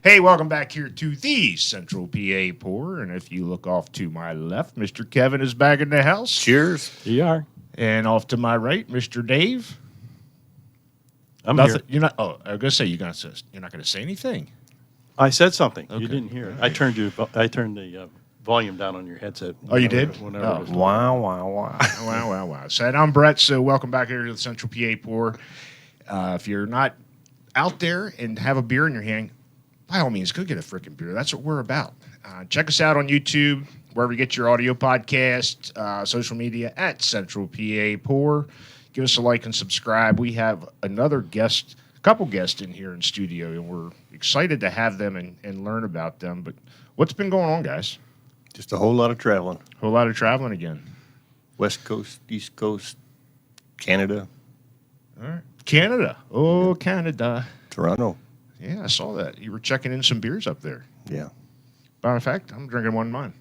Hey, welcome back here to the Central PA Pour. And if you look off to my left, Mr. Kevin is back in the house. Cheers. Here you are. And off to my right, Mr. Dave. I'm Nothing. here. You're not. Oh, I was gonna say you're not gonna say anything. I said something. Okay. You didn't hear it. I turned the volume down on your headset. Oh, you did? Whenever Oh. it was Wow, wow, wow. Wow. So I'm Brett. So welcome back here to the Central PA Pour. If you're not out there and have a beer in your hand, by all means, go get a freaking beer. That's what we're about. Check us out on YouTube, wherever you get your audio podcast, social media at Central PA Pour. Give us a like and subscribe. We have a couple guests in here in studio, and we're excited to have them and learn about them. But what's been going on, guys? Just a whole lot of traveling. A whole lot of traveling again. West Coast, East Coast, Canada, All right. Canada. Oh, Canada. Toronto. Yeah, I saw that. You were checking in some beers up there. Yeah. Matter of fact, I'm drinking one of mine.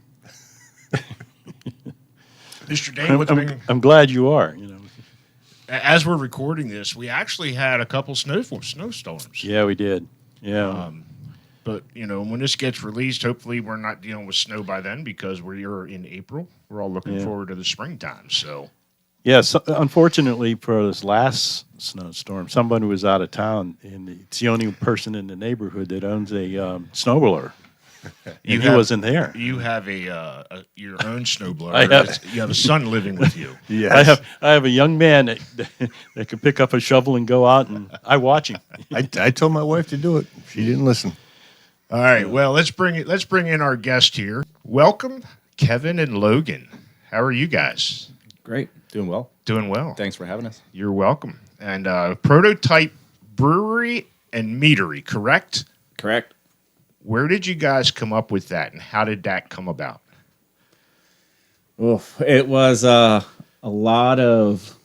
Mr. Dave, what's been... I'm glad you are. As we're recording this, we actually had a couple snowstorms. Yeah, we did. Yeah. But, when this gets released, hopefully we're not dealing with snow by then because we're in April. We're all looking forward to the springtime. So, Yes. Unfortunately, for this last snowstorm, somebody was out of town, and it's the only person in the neighborhood that owns a snowblower. He wasn't there. You have your own snowblower. You have a son living with you. Yes. I have a young man that can pick up a shovel and go out, and I watch him. I told my wife to do it. She didn't listen. All right. Well, let's bring in our guest here. Welcome, Kevin and Logan. How are you guys? Great. Doing well. Doing well. Thanks for having us. You're welcome. And Prototype Brewery and Meadery, correct? Correct. Where did you guys come up with that, and how did that come about? Oof. It was a lot of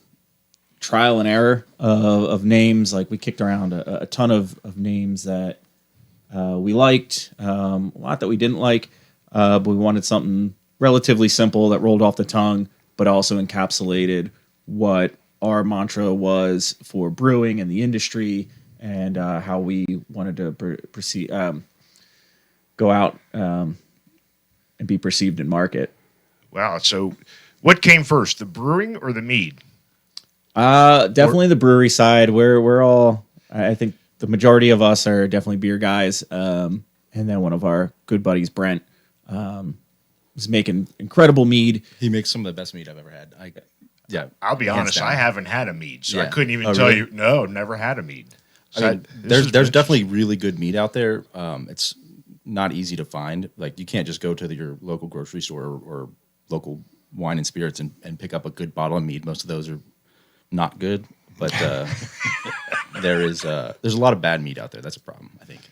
trial and error of names. Like we kicked around a ton of names that we liked, a lot that we didn't like, but we wanted something relatively simple that rolled off the tongue, but also encapsulated what our mantra was for brewing and the industry, and how we wanted to proceed. Go out and be perceived in market. Wow. So what came first, the brewing or the mead? Definitely the brewery side. We're all, I think the majority of us are definitely beer guys. And then one of our good buddies, Brent, was making incredible mead. He makes some of the best mead I've ever had. I'll be honest, down. I haven't had a mead, so I Yeah. couldn't even Oh, tell really? you. No, never had a mead. So I mean, there's definitely really good mead out there. It's not easy to find. Like you can't just go to your local grocery store or local wine and spirits and pick up a good bottle of mead. Most of those are not good, but there's a lot of bad mead out there. That's a problem, I think.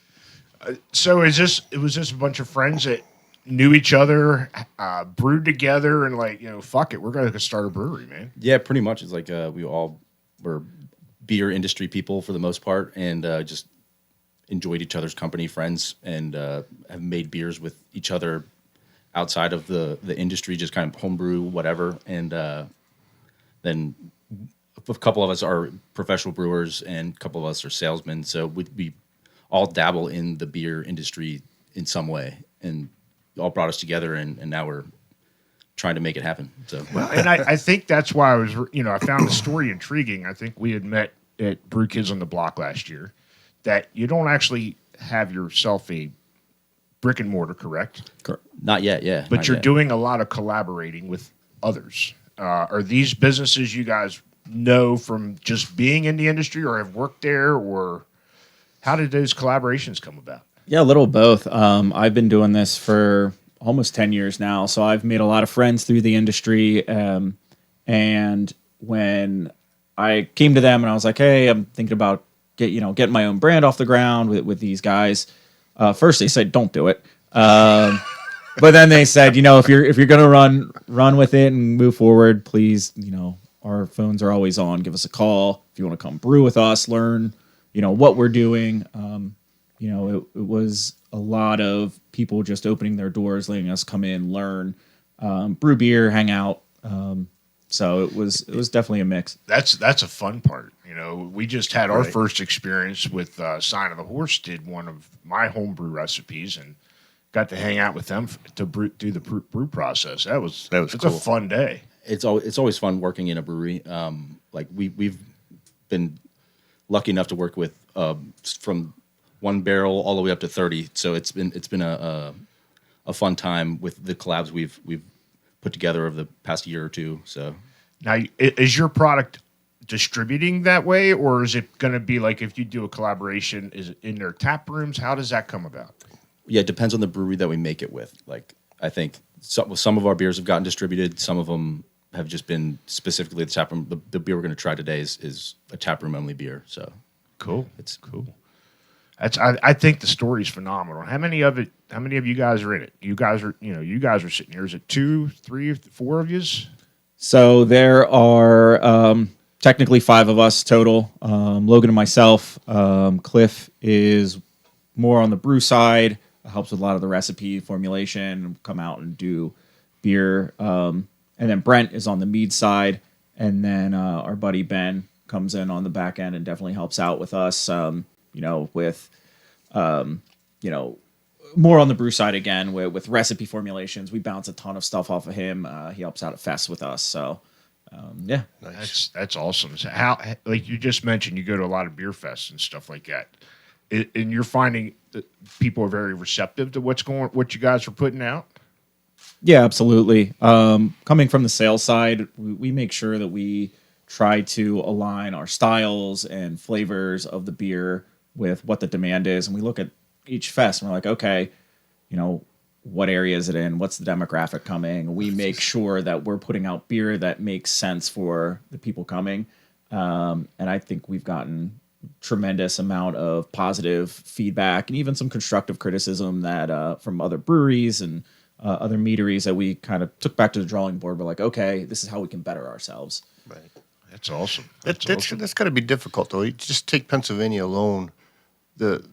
So it was just a bunch of friends that knew each other, brewed together, and fuck it, we're going to start a brewery, man. Yeah, pretty much. It's like we all were beer industry people for the most part, and just enjoyed each other's company, friends, and have made beers with each other outside of the industry, just kind of homebrew, whatever. And then a couple of us are professional brewers, and a couple of us are salesmen. So we all dabble in the beer industry in some way, and all brought us together, and now we're trying to make it happen. So, Well, and I think that's why I found the story intriguing. I think we had met at Brew Kids on the Block last year. That you don't actually have yourself a brick and mortar, correct? not yet, yeah. But not you're yet. doing a lot of collaborating with others. Are these businesses you guys know from just being in the industry or have worked there, or how did those collaborations come about? Yeah, a little of both. I've been doing this for almost 10 years now, so I've made a lot of friends through the industry. And when I came to them and I was like, hey, I'm thinking about getting my own brand off the ground with these guys. First they said, don't do it. But then they said, if you're going to run with it and move forward, please, our phones are always on. Give us a call. If you want to come brew with us, learn, what we're doing. It was a lot of people just opening their doors, letting us come in, learn, brew beer, hang out, So it was definitely a mix. That's a fun part. We just had our first experience with Sign of the Horse. Did one of my homebrew recipes and got to hang out with them to do the brew process. It's cool. a fun day. It's always fun working in a brewery. Like we've been lucky enough to work with from 1 barrel all the way up to 30. So it's been a fun time with the collabs we've put together over the past year or two. So Now, is your product distributing that way, or is it going to be like if you do a collaboration, is it in their tap rooms? How does that come about? yeah, it depends on the brewery that we make it with. Like I think some of our beers have gotten distributed. Some of them have just been specifically the tap room. The beer we're going to try today is a tap room only beer. So Cool. it's Cool. I think the story's phenomenal. How many of you guys are in it? You guys are sitting here. Is it 2, 3, 4 of yous? So there are technically 5 of us total. Logan and myself. Cliff is more on the brew side, helps with a lot of the recipe formulation, come out and do beer. And then Brent is on the mead side. And then our buddy Ben comes in on the back end and definitely helps out with us, with, more on the brew side again with recipe formulations. We bounce a ton of stuff off of him. He helps out at Fest with us. So, yeah. Nice. That's awesome. So how, like you just mentioned, you go to a lot of beer fests and stuff like that, and you're finding that people are very receptive to what you guys are putting out. Yeah, absolutely. Coming from the sales side, we make sure that we try to align our styles and flavors of the beer with what the demand is. And we look at each fest and we're like, okay, what area is it in? What's the demographic coming? We make sure that we're putting out beer that makes sense for the people coming. And I think we've gotten tremendous amount of positive feedback and even some constructive criticism that from other breweries and other meaderies that we kind of took back to the drawing board. We're like, okay, this is how we can better ourselves. Right. That's awesome. That's got to be difficult, though. You just take Pennsylvania alone. The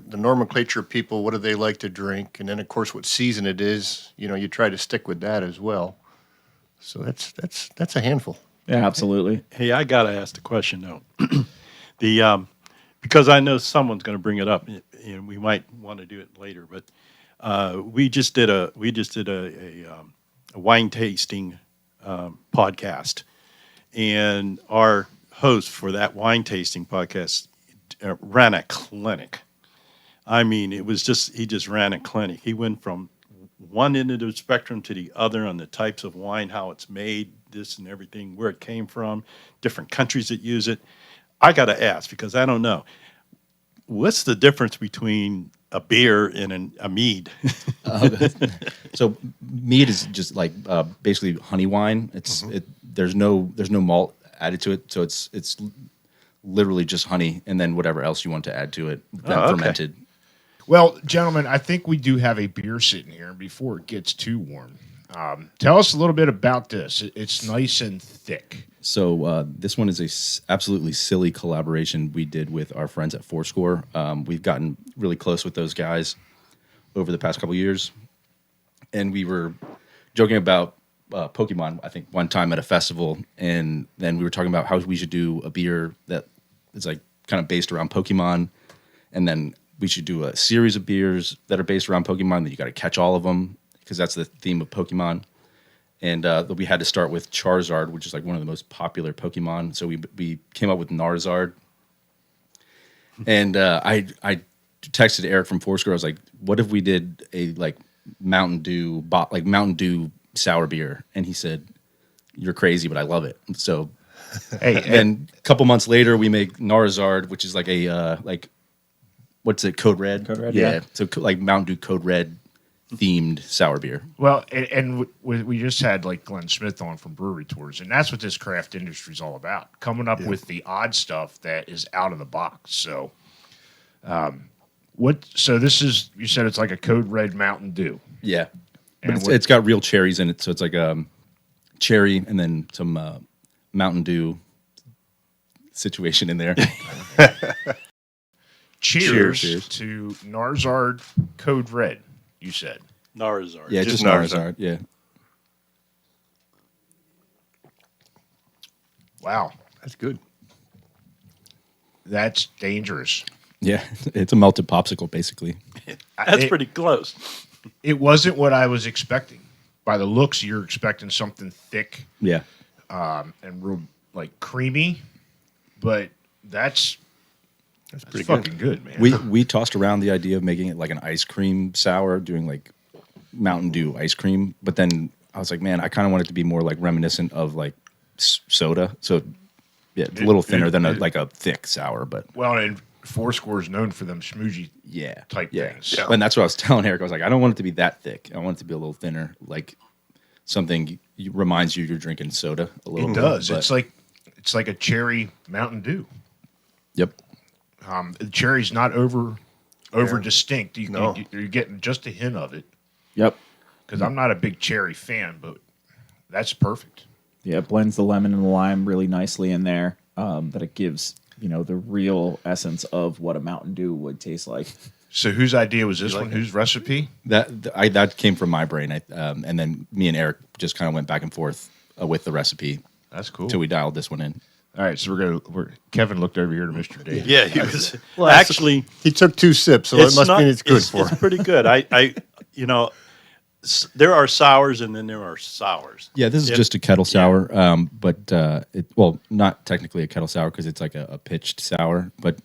nomenclature of people, what do they like to drink, and then of course what season it is. You try to stick with that as well. So that's a handful. Yeah, absolutely. Hey, I gotta ask the question though. Because I know someone's going to bring it up, and we might want to do it later. But we just did a wine tasting podcast, and our host for that wine tasting podcast ran a clinic. I mean, he just ran a clinic. He went from one end of the spectrum to the other on the types of wine, how it's made, this and everything, where it came from, different countries that use it. I got to ask, because I don't know, what's the difference between a beer and a mead? So mead is just like basically honey wine. There's no malt added to it, so it's literally just honey and then whatever else you want to add to it, fermented. Well, gentlemen, I think we do have a beer sitting here before it gets too warm. Tell us a little bit about this. It's nice and thick. So this one is a absolutely silly collaboration we did with our friends at Fourscore. We've gotten really close with those guys over the past couple of years, and we were joking about Pokemon, I think, one time at a festival, and then we were talking about how we should do a beer that is like kind of based around Pokemon, and then we should do a series of beers that are based around Pokemon that you got to catch all of them because that's the theme of Pokemon. And we had to start with Charizard, which is like one of the most popular Pokemon. So we came up with Narzard. And I texted Eric from Fourscore. I was like, "What if we did a like Mountain Dew sour beer?" And he said, "You're crazy, but I love it." So, and a couple months later, we make Narzard, which is like a what's it? Code Red. Code Red, yeah. yeah. So like Mountain Dew Code Red themed sour beer. Well, and we just had like Glenn Smith on from Brewery Tours, and that's what this craft industry is all about, coming up with the odd stuff that is out of the box. So, so this is, you said it's like a Code Red Mountain Dew. Yeah, And but it's got real cherries in it, so it's like cherry and then some Mountain Dew situation in there. Cheers Cheers. to Narzard Code Red, you said. Narzard. Yeah, just Narzard. Yeah. Wow, That's good. that's dangerous. Yeah, it's a melted popsicle, basically. That's It- pretty close. It wasn't what I was expecting. By the looks, you're expecting something thick Yeah. and real like creamy, but that's Pretty fucking good, man. We tossed around the idea of making it like an ice cream sour, doing like Mountain Dew ice cream, but then I was like, man, I kind of want it to be more like reminiscent of like soda. So yeah, it's a little thinner than like a thick sour, but Well, and Fourscore is known for them smoothie yeah, type yeah. things. And that's what I was telling Eric. I was like, I don't want it to be that thick. I want it to be a little thinner, like something reminds you you're drinking soda a little It bit. does. but- It's like a cherry Mountain Dew. Yep. The cherry's not over distinct. No. You're getting just a hint of it. Yep. Because I'm not a big cherry fan, but that's perfect. Yeah, it blends the lemon and the lime really nicely in there. That it gives, the real essence of what a Mountain Dew would taste like. So whose idea was this one? Whose recipe? That came from my brain, and then me and Eric just kind of went back and forth with the recipe That's cool. until we dialed this one in. All right, so Kevin looked over here to Mr. Dave. Yeah, he was actually. He took 2 sips, so it must mean it's good for It's him. pretty good. There are sours and then there are sours. Yeah, this is just a kettle sour, but not technically a kettle sour because it's like a pitched sour, but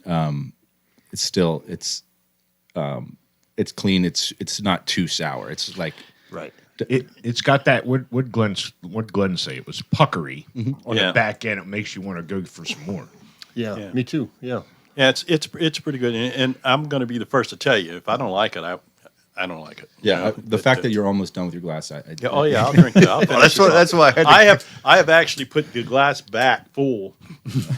it's still it's clean. It's not too sour. It's like Right. It's got that what Glenn say? It was puckery on Yeah. the back end. It makes you want to go for some more. Yeah, Yeah. me too. Yeah. Yeah, it's pretty good, and I'm going to be the first to tell you if I don't like it, I don't like it. yeah. The fact that you're almost done with your glass, Yeah, oh yeah, I'll drink it. I'll finish it off. That's why I had to. I have actually put the glass back full.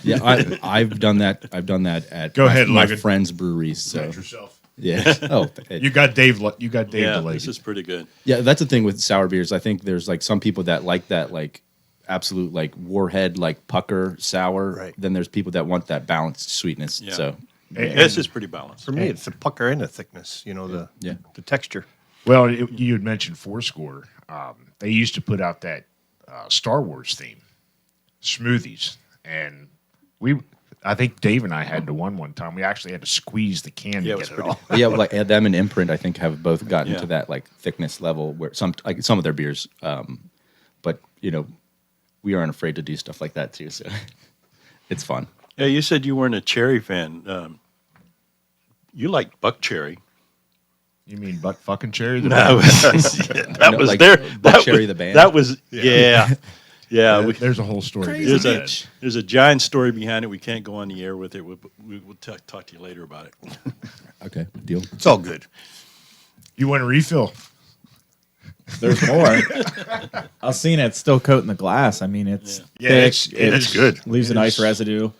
yeah. I've done that. I've done that at Go ahead, my Logan. friends' breweries. So yourself. yeah. Oh, You got Dave. You got Dave Yeah, delayed. this is pretty good. yeah. That's the thing with sour beers. I think there's like some people that like that like absolute like warhead like pucker sour. Right. Then there's people that want that balanced sweetness. Yeah. So This is pretty balanced. For me, it's the pucker and the thickness. The Yeah. the texture. Well, you had mentioned Fourscore. They used to put out that Star Wars theme smoothies, and I think Dave and I had to one time. We actually had to squeeze the can Yeah, it to was get it pretty- off. But yeah, like them and Imprint, I think have both gotten Yeah. to that like thickness level where some of their beers. But we aren't afraid to do stuff like that too. So it's fun. Yeah, you said you weren't a cherry fan. You like buck cherry. You mean butt fucking cherry? No, that No, was like there. Buck That Cherry was, the band? That was yeah. There's a whole story. There's behind a that. there's a giant story behind it. We can't go on the air with it. We'll talk to you later about it. Okay, deal. It's all good. You want a refill? There's more. I've seen it still coating the glass. I mean, it's Yeah, thick. it's good. Leaves a It nice is. residue.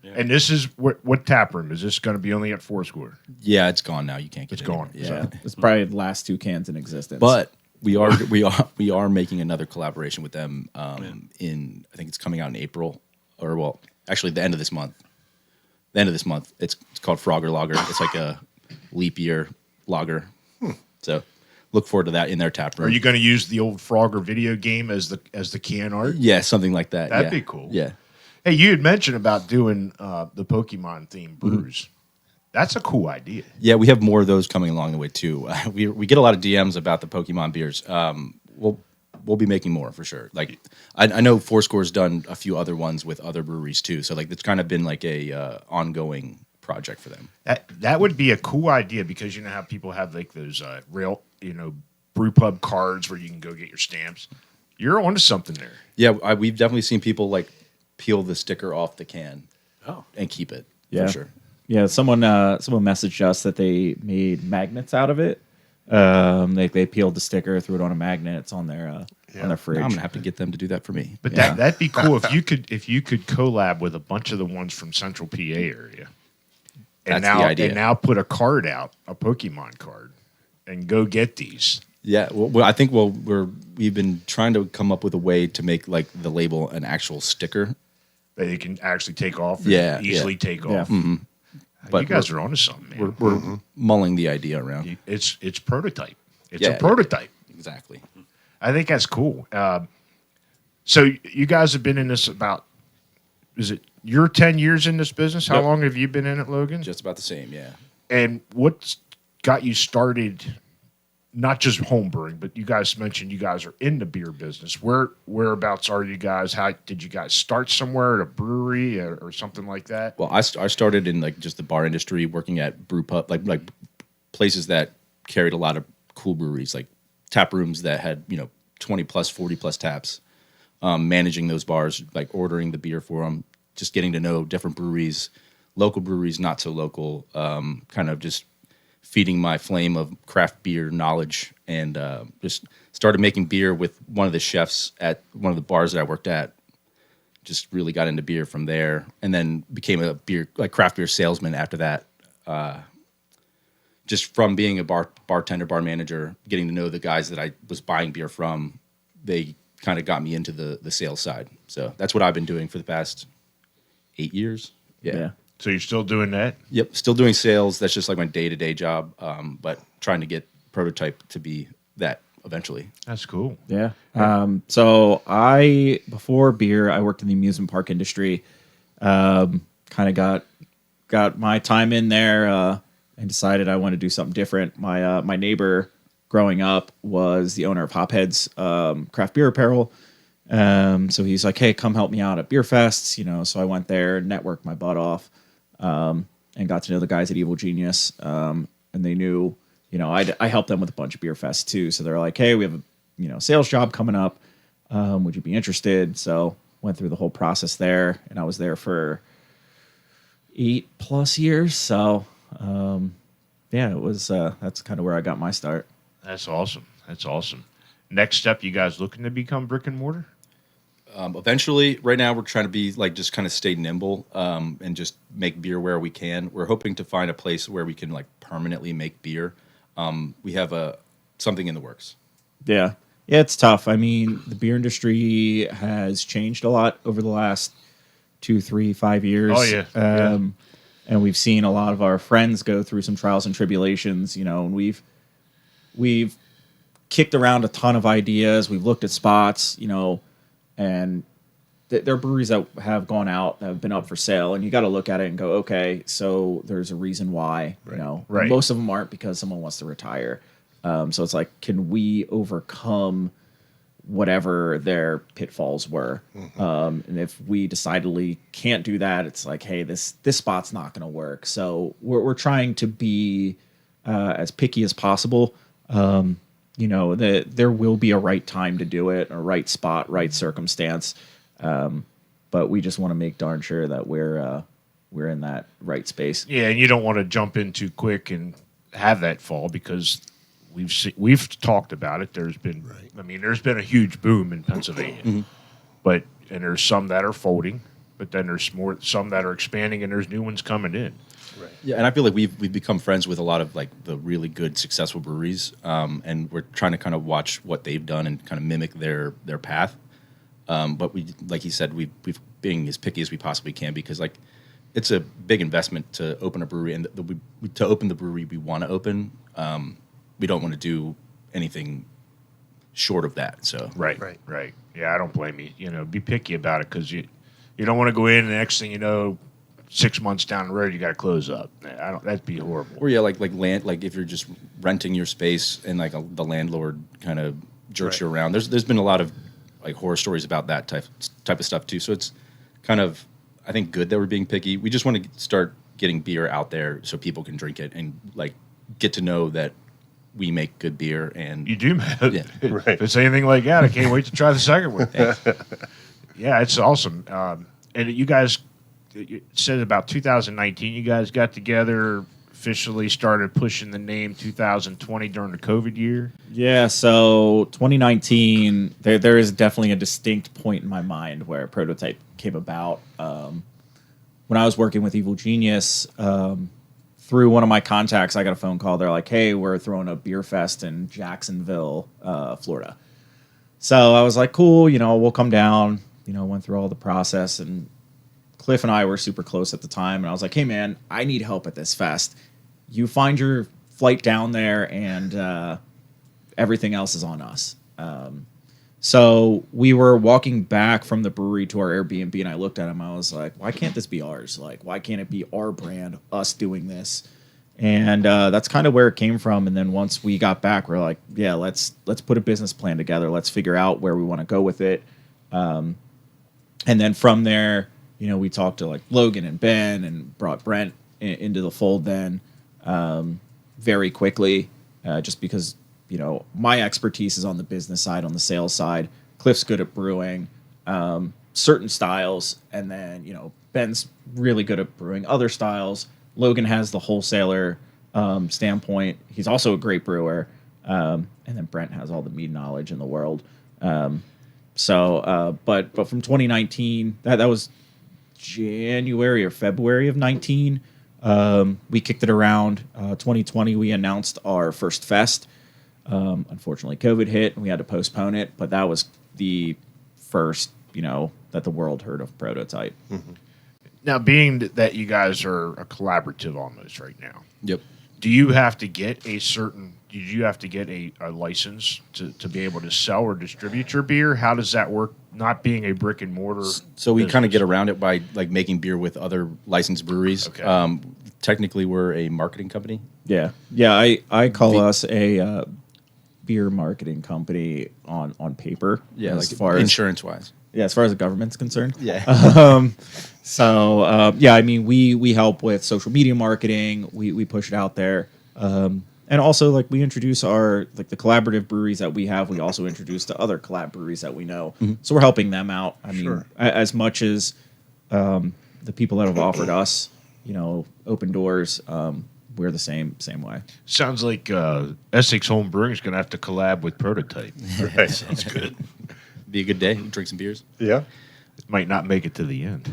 And this is what tap room is this going to be only at Fourscore? Yeah, it's gone now. You can't get It's it gone. anymore. Yeah, It's probably the last 2 cans in existence. but we are making another collaboration with them. In I think it's coming out in April, or actually the end of this month. The end of this month. It's called Frogger Lager. It's like a leap year lager. So look forward to that in their tap room. Are you going to use the old Frogger video game as the can art? Yeah, something like that. That'd yeah. be cool. Yeah. Hey, you had mentioned about doing the Pokemon themed brews. That's a cool idea. Yeah, we have more of those coming along the way too. We get a lot of DMs about the Pokemon beers. We'll be making more for sure. Like I know Fourscore's done a few other ones with other breweries too. So like it's kind of been like a ongoing project for them. That would be a cool idea because you know how people have like those brew pub cards where you can go get your stamps. You're onto something there. Yeah, we've definitely seen people like peel the sticker off the can and keep it Yeah. for sure. Yeah, someone messaged us that they made magnets out of it. They peeled the sticker, threw it on a magnet. It's on their fridge. Now I'm gonna have to get them to do that for me. But Yeah. that'd be cool if you could collab with a bunch of the ones from Central PA area. And That's the idea. And now put a card out, a Pokemon card, and go get these. Yeah, well, I think we've been trying to come up with a way to make like the label an actual sticker. That you can actually take off and Yeah, easily yeah. take Yeah. off. But you guys are onto something, man. We're mulling the idea around. It's prototype. It's Yeah. a prototype. Exactly. I think that's cool. So you guys have been in this about is it you're 10 years in this business? How Yep. long have you been in it, Logan? Just about the same, yeah. And what's got you started? Not just home brewing, but you guys mentioned you guys are in the beer business. Whereabouts are you guys? How did you guys start somewhere at a brewery or something like that? Well, I started in like just the bar industry, working at brew pub, like places that carried a lot of cool breweries, like tap rooms that had 20 plus, 40 plus taps. Managing those bars, like ordering the beer for them, just getting to know different breweries, local breweries, not so local. Kind of just feeding my flame of craft beer knowledge, and just started making beer with one of the chefs at one of the bars that I worked at. Just really got into beer from there, and then became a craft beer salesman after that. Just from being a bartender, bar manager, getting to know the guys that I was buying beer from, they kind of got me into the sales side. So that's what I've been doing for the past 8 years. Yeah. So you're still doing that? Yep, still doing sales. That's just like my day-to-day job, but trying to get Prototype to be that eventually. That's cool. Yeah. So before beer, I worked in the amusement park industry. Kind of got my time in there and decided I want to do something different. My neighbor growing up was the owner of Hophead's craft beer apparel. So he's like, hey, come help me out at beer fests. So I went there, networked my butt off, and got to know the guys at Evil Genius. And they knew, I helped them with a bunch of beer fests too. So they're like, hey, we have a, sales job coming up. Would you be interested? So went through the whole process there, and I was there for 8+ years. So, it was, that's kind of where I got my start. That's awesome. That's awesome. Next step, you guys looking to become brick and mortar? Eventually, right now we're trying to be like just kind of stay nimble and just make beer where we can. We're hoping to find a place where we can like permanently make beer. We have something in the works. Yeah. Yeah, it's tough. I mean, the beer industry has changed a lot over the last 2, 3, 5 years. Oh, yeah. And we've seen a lot of our friends go through some trials and tribulations, and we've kicked around a ton of ideas. We've looked at spots, and there are breweries that have gone out that have been up for sale, and you got to look at it and go, okay, so there's a reason why, Right. Most of them aren't because someone wants to retire. So it's like, can we overcome whatever their pitfalls were? And if we decidedly can't do that, it's like, hey, this spot's not going to work. So we're trying to be as picky as possible. There will be a right time to do it, a right spot, right circumstance. But we just want to make darn sure that we're in that right space. Yeah, and you don't want to jump in too quick and have that fall, because we've talked about it. There's been, there's been a huge boom in Pennsylvania, and there's some that are folding, but then there's some that are expanding, and there's new ones coming in. Right. Yeah, and I feel like we've become friends with a lot of like the really good, successful breweries, and we're trying to kind of watch what they've done and kind of mimic their path. But we, like he said, we've being as picky as we possibly can, because like it's a big investment to open a brewery, and to open the brewery we want to open. We don't want to do anything short of that. So Right. Yeah, I don't blame you. Be picky about it, because you don't want to go in and the next thing you know, 6 months down the road, you got to close up. That'd be horrible. or yeah, like land, like if you're just renting your space and like the landlord kind of jerks you around. There's been a lot of like horror stories about that type of stuff too. So it's kind of, I think, good that we're being picky. We just want to start getting beer out there so people can drink it and like get to know that we make good beer. And You do, man. Yeah. If it's anything like that, I can't wait to try the second one. Yeah, it's awesome. And you guys, you said about 2019, you guys got together, officially started pushing the name 2020 during the COVID year. Yeah, so 2019, there is definitely a distinct point in my mind where Prototype came about. When I was working with Evil Genius, through one of my contacts, I got a phone call. They're like, hey, we're throwing a beer fest in Jacksonville, Florida. So I was like, cool, we'll come down, went through all the process, and Cliff and I were super close at the time. And I was like, hey, man, I need help at this fest. You find your flight down there, and everything else is on us. So we were walking back from the brewery to our Airbnb, and I looked at him. I was like, "Why can't this be ours? Like, why can't it be our brand, us doing this?" And that's kind of where it came from. And then once we got back, we're like, "Yeah, let's put a business plan together. Let's figure out where we want to go with it." And then from there, we talked to like Logan and Ben, and brought Brent into the fold. Then very quickly, just because. My expertise is on the business side, on the sales side. Cliff's good at brewing certain styles, and then Ben's really good at brewing other styles. Logan has the wholesaler standpoint. He's also a great brewer, and then Brent has all the mead knowledge in the world. But from 2019, that was January or February of 19. We kicked it around. 2020, we announced our first fest. Unfortunately, COVID hit and we had to postpone it, but that was the first, that the world heard of Prototype. Mm-hmm. Now, being that you guys are a collaborative almost right now, Yep. do you have to get a license to be able to sell or distribute your beer? How does that work? Not being a brick and mortar. So we kind of business? get around it by like making beer with other licensed breweries. Okay. Technically, we're a marketing company. Yeah. I call us a beer marketing company on paper. Yeah, as like far as insurance wise. Yeah, as far as the government's concerned. Yeah. We help with social media marketing. We push it out there. And also like we introduce the collaborative breweries that we have. We also introduce to other collab breweries that we know. Mm-hmm. So we're helping them out. I mean, as much as the people that have offered us, open doors, we're the same way. Sounds like Essex Home Brewing is going to have to collab with Prototype. Right. Sounds good. Be a good day. Drink some beers. Yeah. It might not make it to the end.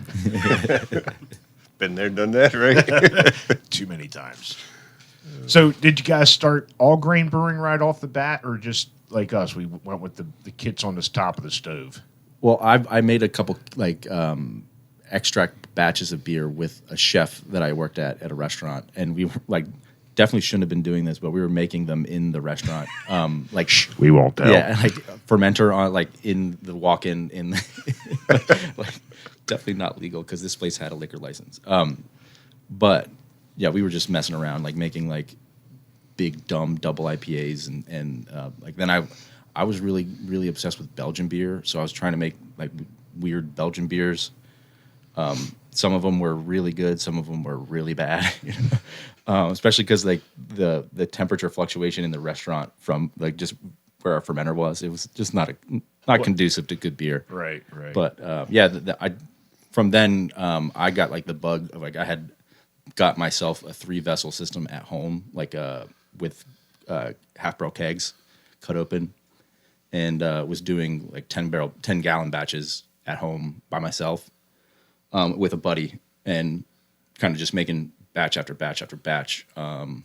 Been there, done that, right? Too many times. So did you guys start all grain brewing right off the bat, or just like us, we went with the kits on the top of the stove? Well, I made a couple extract batches of beer with a chef that I worked at a restaurant, and we were definitely shouldn't have been doing this, but we were making them in the restaurant. We won't tell. Yeah, fermenter on in the walk-in in definitely not legal because this place had a liquor license. But yeah, we were just messing around, making big dumb double IPAs, and then I was really really obsessed with Belgian beer, so I was trying to make weird Belgian beers. Some of them were really good, some of them were really bad. Especially because the temperature fluctuation in the restaurant from just where our fermenter was, it was just not conducive to good beer. Right. But from then I got the bug of I had got myself a 3-vessel system at home, with half barrel kegs cut open, and was doing 10 gallon batches at home by myself with a buddy, and kind of just making batch after batch after batch. And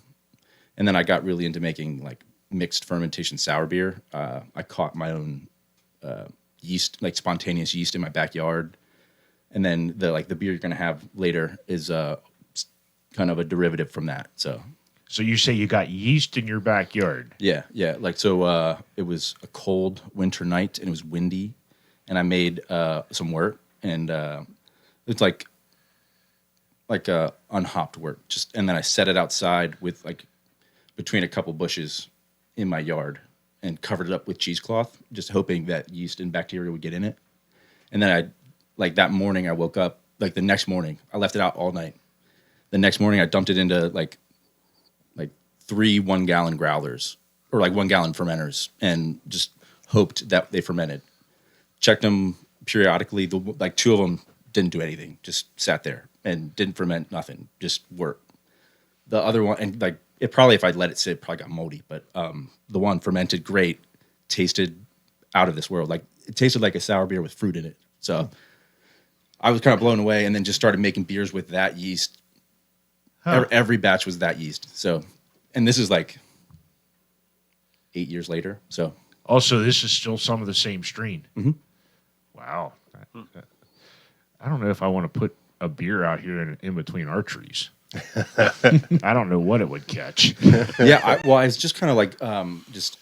then I got really into making mixed fermentation sour beer. I caught my own yeast, spontaneous yeast in my backyard. And then the beer you're going to have later is kind of a derivative from that. So you say you got yeast in your backyard? Yeah. It was a cold winter night and it was windy, and I made some wort, and it's unhopped wort. And then I set it outside with between a couple bushes in my yard and covered it up with cheesecloth, just hoping that yeast and bacteria would get in it. And then that morning I woke up, the next morning, I left it out all night. The next morning I dumped it into 3 1-gallon growlers, or 1-gallon fermenters, and just hoped that they fermented. Checked them periodically. 2 of them didn't do anything, just sat there and didn't ferment nothing, just worked. The other one, and it probably, if I'd let it sit, it probably got moldy, but the one fermented great, tasted out of this world. It tasted like a sour beer with fruit in it. So I was kind of blown away, and then just started making beers with that yeast. Huh. Every batch was that yeast. So, and this is 8 years later. So Also, this is still some of the same strain. Mm-hmm. Wow. I don't know if I want to put a beer out here in between our trees. I don't know what it would catch. yeah, I was just kind of just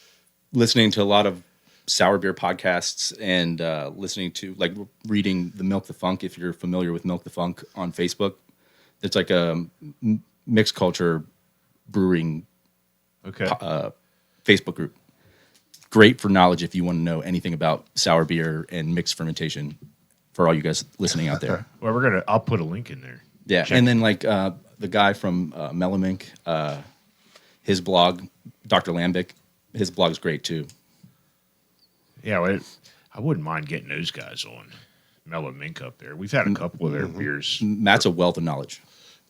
listening to a lot of sour beer podcasts and listening to like reading the Milk the Funk. If you're familiar with Milk the Funk on Facebook, it's like a mixed culture brewing Okay. Facebook group. Great for knowledge if you want to know anything about sour beer and mixed fermentation. For all you guys listening out there, Well, I'll put a link in there. yeah. Check And then like the guy from Melomink, his blog, Dr. Lambic, his blog is great too. Yeah, well, I wouldn't mind getting those guys on Mellow Mink up there. We've had a couple of their beers Matt's a wealth of knowledge.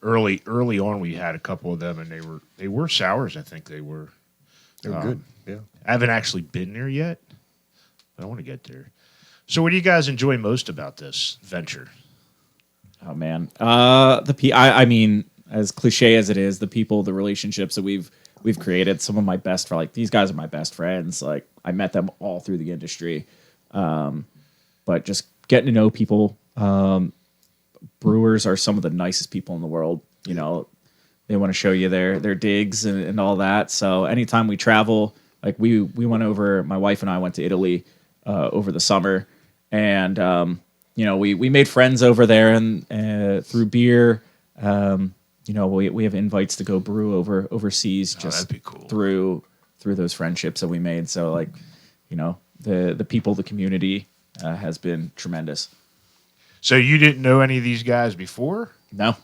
early on. We had a couple of them, and they were sours. I think they were. They're good. Yeah. I haven't actually been there yet, but I want to get there. So, what do you guys enjoy most about this venture? Oh man, I mean, as cliche as it is, the people, the relationships that we've created. Some of my best, like these guys are my best friends. Like I met them all through the industry, but just getting to know people. Brewers are some of the nicest people in the world. You know, they want to show you their digs and all that. So anytime we travel, like we went over, my wife and I went to Italy over the summer, and you know, we made friends over there and through beer. You know, we have invites to go brew overseas just that'd be cool. through those friendships that we made. So like, you know, the people, the community has been tremendous. So, you didn't know any of these guys before? No.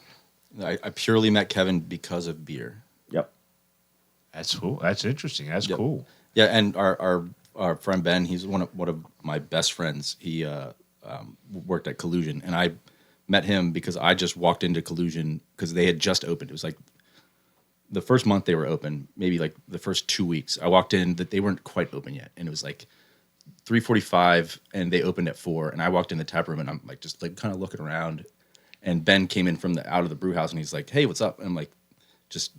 I purely met Kevin because of beer. Yep. That's cool. That's interesting. That's cool. Yeah, and our friend Ben, he's one of my best friends. He worked at Collusion, and I met him because I just walked into Collusion because they had just opened. It was like the first month they were open, maybe like the first 2 weeks. I walked in that they weren't quite open yet, and it was like 3:45, and they opened at 4. And I walked in the tap room, and I'm like just like kind of looking around, and Ben came in from out of the brew house, and he's like, "Hey, what's up?" And I'm like, just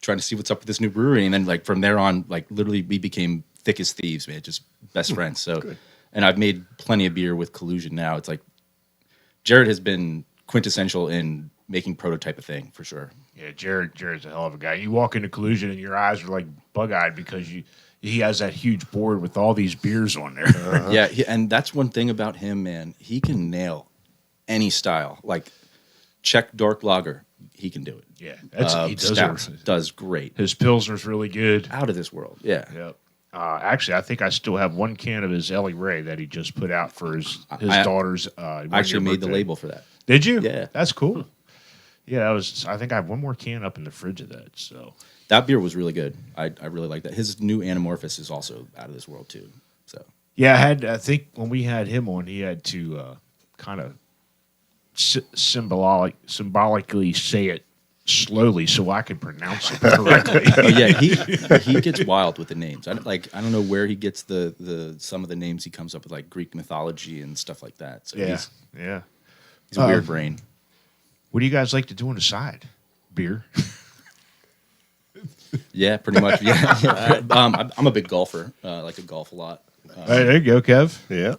trying to see what's up with this new brewery. And then like from there on, like literally we became thick as thieves, man, just best friends. So, and I've made plenty of beer with Collusion now. It's like Jared has been quintessential in making prototype a thing for sure. Yeah, Jared's a hell of a guy. You walk into Collusion and your eyes are like bug-eyed because he has that huge board with all these beers on there. Yeah, and that's one thing about him, man. He can nail any style. Like Czech dark lager, he can do it. Yeah, he does great. His Pilsner's really good. Out of this world. Yeah. Yep. Actually, I think I still have one can of his Ellie Ray that he just put out for his daughter's. I actually made the label for that. Did you? Yeah. That's cool. Yeah, I think I have one more can up in the fridge of that. So That beer was really good. I really like that. His new Anamorphous is also out of this world too. So yeah, I think when we had him on, he had to kind of symbolically say it slowly so I could pronounce it correctly. yeah, he gets wild with the names. I don't know where he gets the some of the names he comes up with, like Greek mythology and stuff like that. So he's a weird brain. What do you guys like to do on the side? Beer. Yeah, pretty much. Yeah, I'm a big golfer. I like to golf a lot. There you go, Kev. Yeah.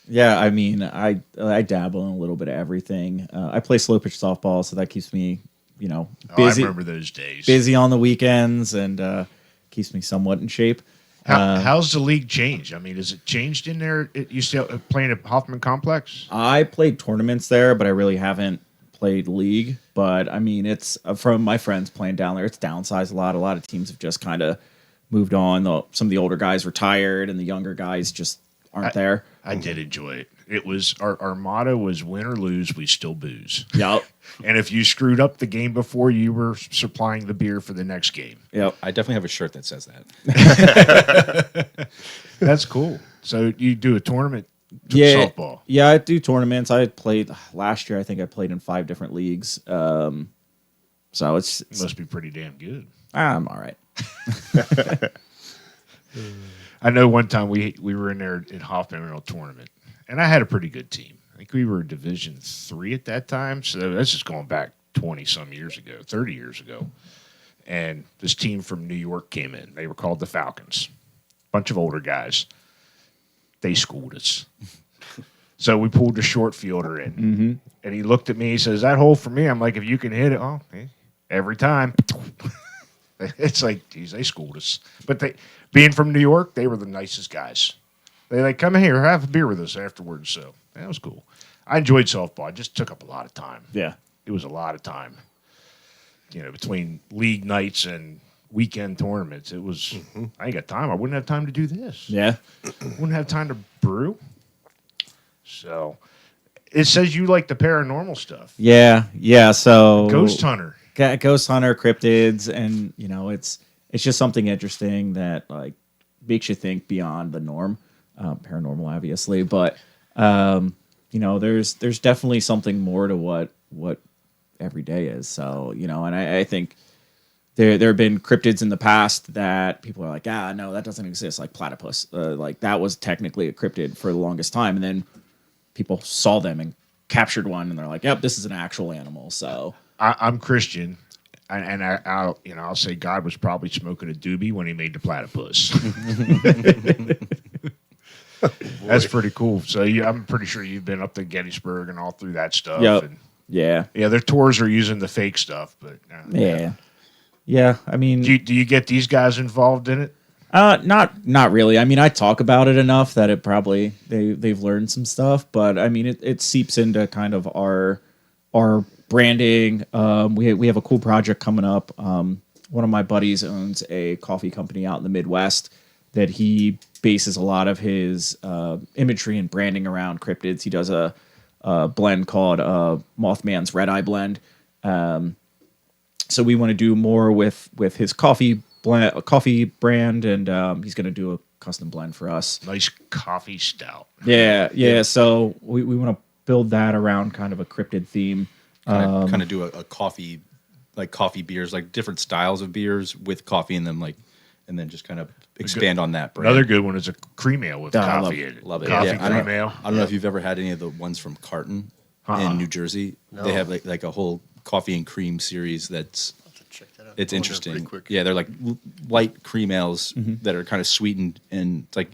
Yeah, I mean, I dabble in a little bit of everything. I play slow pitch softball, so that keeps me, you know, busy. I remember those days. Busy on the weekends and keeps me somewhat in shape. How's the league changed? I mean, has it changed in there? You still playing at Hoffman Complex? I played tournaments there, but I really haven't played league. But I mean, it's from my friends playing down there. It's downsized a lot. A lot of teams have just kind of moved on. Some of the older guys retired, and the younger guys just aren't there. I did enjoy it. It was our motto was win or lose, we still booze. Yep. And if you screwed up the game before, you were supplying the beer for the next game. Yep. I definitely have a shirt that says that. That's cool. So you do a tournament softball. Yeah, I do tournaments. I played last year. I think I played in 5 different leagues. So it's Must be pretty damn good. I'm all right. I know one time we were in there in Hoffman in a tournament, and I had a pretty good team. I think we were Division 3 at that time, so that's just going back 20-some years ago, 30 years ago. And this team from New York came in. They were called the Falcons. Bunch of older guys. They schooled us. So we pulled the short fielder in, and he looked at me. He says, "That hole for me." I'm like, "If you can hit it, every time." It's like, geez, they schooled us. But being from New York, they were the nicest guys. They like, come here, have a beer with us afterwards. So that was cool. I enjoyed softball. It just took up a lot of time. Yeah. It was a lot of time. Between league nights and weekend tournaments, it was. I ain't got time. I wouldn't have time to do this. Yeah. Wouldn't have time to brew. So, it says you like the paranormal stuff. Yeah. Yeah. So Ghost hunter. Ghost hunter, cryptids, and it's just something interesting that like makes you think beyond the norm. Paranormal, obviously, but there's definitely something more to what every day is. So and I think there have been cryptids in the past that people are like, no, that doesn't exist, like platypus. Like that was technically a cryptid for the longest time, and then people saw them and captured one, and they're like, yep, this is an actual animal. So I'm Christian, and I'll say God was probably smoking a doobie when he made the platypus. That's pretty cool. So I'm pretty sure you've been up to Gettysburg and all through that stuff. Yep. And, yeah. yeah, their tours are using the fake stuff, but Yeah. I mean, do you get these guys involved in it? not really. I mean, I talk about it enough that it probably they've learned some stuff, but I mean, it seeps into kind of our branding. We have a cool project coming up. One of my buddies owns a coffee company out in the Midwest that he bases a lot of his imagery and branding around cryptids. He does a blend called Mothman's Red Eye Blend. So we want to do more with his coffee brand, and he's going to do a custom blend for us. Nice coffee stout. Yeah. So we want to build that around kind of a cryptid theme. Kind of do a coffee, like coffee beers, like different styles of beers with coffee in them, like, and then just kind of expand on that brand. Another good one is a cream ale with I coffee in it. Love it. Coffee Yeah, cream ale. I don't know if you've ever had any of the ones from Carton in New Jersey. They have like a whole coffee and cream series that's Check that out. it's Going there interesting. pretty quick. Yeah, they're like light cream ales that are kind of sweetened, and it's like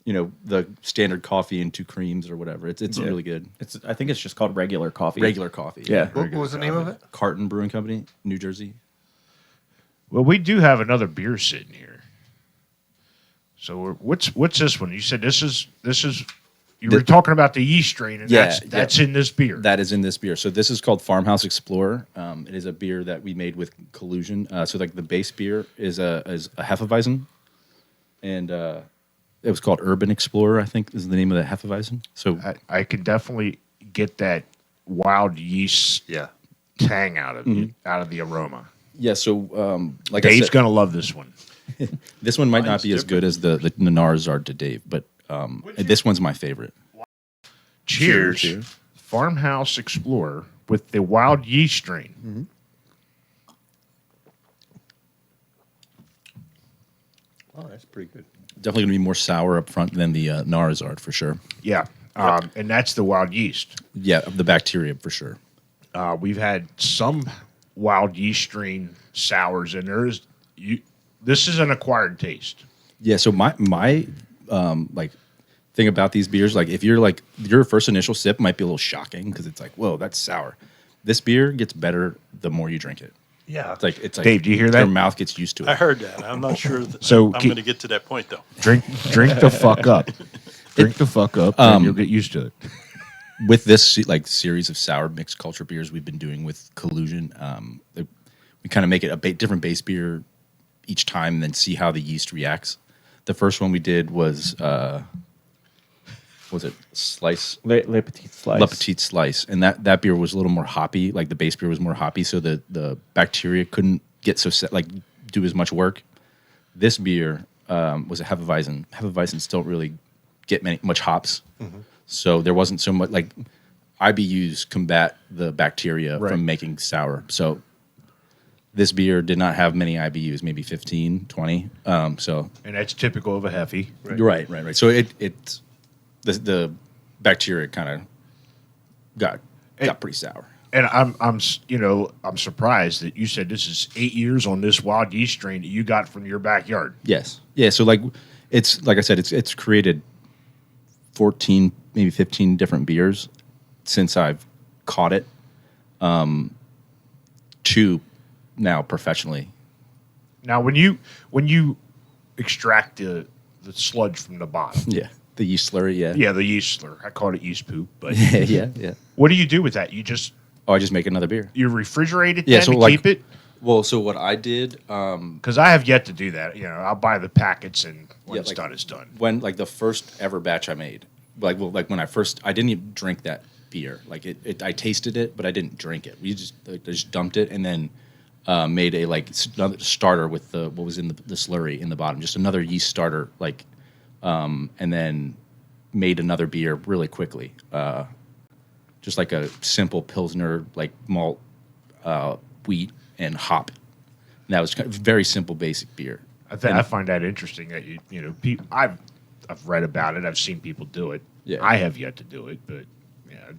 the standard coffee and 2 creams or whatever. It's really good. I think it's just called regular coffee. Regular coffee. Yeah. What was the name of it? Carton Brewing Company, New Jersey. Well, we do have another beer sitting here. So what's this one? You said this is you were talking about the yeast strain, and that's in this beer. That is in this beer. So this is called Farmhouse Explorer. It is a beer that we made with Collusion. So like the base beer is a Hefeweizen, and it was called Urban Explorer, I think is the name of the Hefeweizen. So I can definitely get that wild yeast tang out of it, out of the aroma. yeah, so like Dave's I said, gonna love this one. this one might not be as good as the Nanars are to Dave, but this one's my favorite. Cheers. Cheers. Farmhouse Explorer with the wild yeast strain. Oh, that's pretty good. Definitely going to be more sour up front than the Nars are for sure. Yeah. And that's the wild yeast. Yeah, the bacteria for sure. We've had some wild yeast strain sours, and this is an acquired taste. Yeah, so my like thing about these beers, like if you're like your first initial sip might be a little shocking because it's like, whoa, that's sour. This beer gets better the more you drink it. Yeah. It's like Dave, do you hear that? Your mouth gets used to it. I heard that. I'm not sure that So I'm going to get to that point, though. Drink the fuck up. Drink the fuck up, and you'll get used to it. With this like series of sour mixed culture beers we've been doing with Collusion, we kind of make it a different base beer each time, and then see how the yeast reacts. The first one we did was it Slice? Le Petit Slice. La Petite Slice, and that beer was a little more hoppy. Like the base beer was more hoppy, so the bacteria couldn't get do as much work. This beer was a Hefeweizen. Hefeweizens don't really get much hops, so there wasn't so much like IBUs combat the bacteria from making sour. So this beer did not have many IBUs, maybe 15, 20. And that's typical of a Hefe. Right. So the bacteria kind of got pretty sour. And I'm surprised that you said this is 8 years on this wild yeast strain that you got from your backyard. Yes. Yeah. So it's like I said, it's created 14, maybe 15 different beers since I've caught it. 2 now professionally. Now, when you extract the sludge from the bottom, Yeah. The yeast slurry. Yeah. yeah, the yeast slur. I call it yeast poop. But Yeah. what do you do with that? You just Oh, I just make another beer. you refrigerate it Yeah, then so to like- keep it? Well, so what I did, Because I have yet to do that. I'll buy the packets, and when Yeah, it's like- done, it's done. when like the first ever batch I made, like when I didn't even drink that beer. Like I tasted it, but I didn't drink it. We just dumped it and then made a another starter with what was in the slurry in the bottom, just another yeast starter, and then made another beer really quickly, just like a simple pilsner, like malt, wheat, and hop. And that was kind of very simple, basic beer. I find that interesting that I've read about it. I've seen people do it. Yeah. I have yet to do it, but yeah.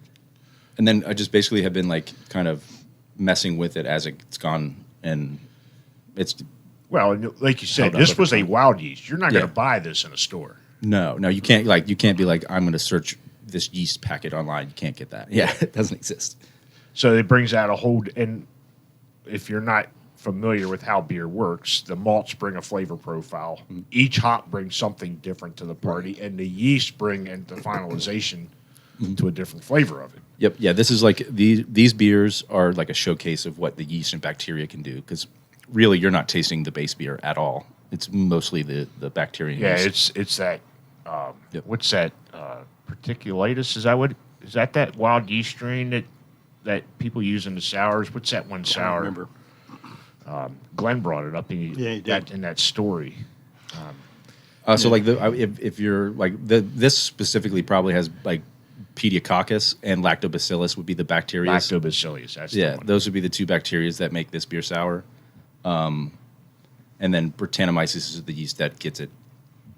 And then I just basically have been kind of messing with it as it's gone, and it's Well, and like you said, Held up this over was a time. wild yeast. You're not going Yeah. to buy this in a store. no, you can't be like, I'm going to search this yeast packet online. You can't get that. Yeah, it doesn't exist. So it brings out a whole. And if you're not familiar with how beer works, the malts bring a flavor profile. Each hop brings something different to the party, and the yeast bring into finalization to a different flavor of it. Yep. Yeah. This is like these beers are like a showcase of what the yeast and bacteria can do, because really you're not tasting the base beer at all. It's mostly the bacteria. and Yeah, yeast. it's that. Yep. What's that? Perticulatus? Is that wild yeast strain that people use in the sours? What's that one I sour? don't remember. Glenn brought it up Yeah, he did. in that story. So like if you're like this specifically probably has like Pediococcus and Lactobacillus would be the bacteria. Lactobacillus. That's the Yeah, one. those would be the two bacteria that make this beer sour. And then Brettanomyces is the yeast that gets it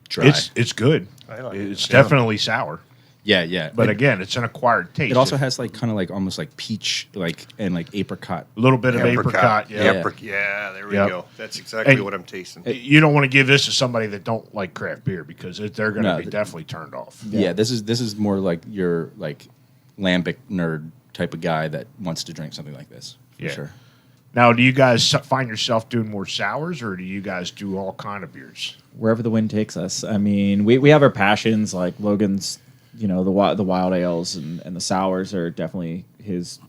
dry. It's good. I like it. It's definitely sour, yeah. but again, it's an acquired taste. it also has like kind of like almost like peach and like apricot. a little bit of apricot. Yeah. Yeah. Yeah, there we Yep. go. That's exactly And- what I'm tasting. You don't want to give this to somebody that don't like craft beer because they're going to No, be definitely turned off. Yeah, this is more like your like lambic nerd type of guy that wants to drink something like this. For Yeah. sure. Now, do you guys find yourself doing more sours, or do you guys do all kind of beers? Wherever the wind takes us. I mean, we have our passions, like Logan's, the wild ales and the sours are definitely his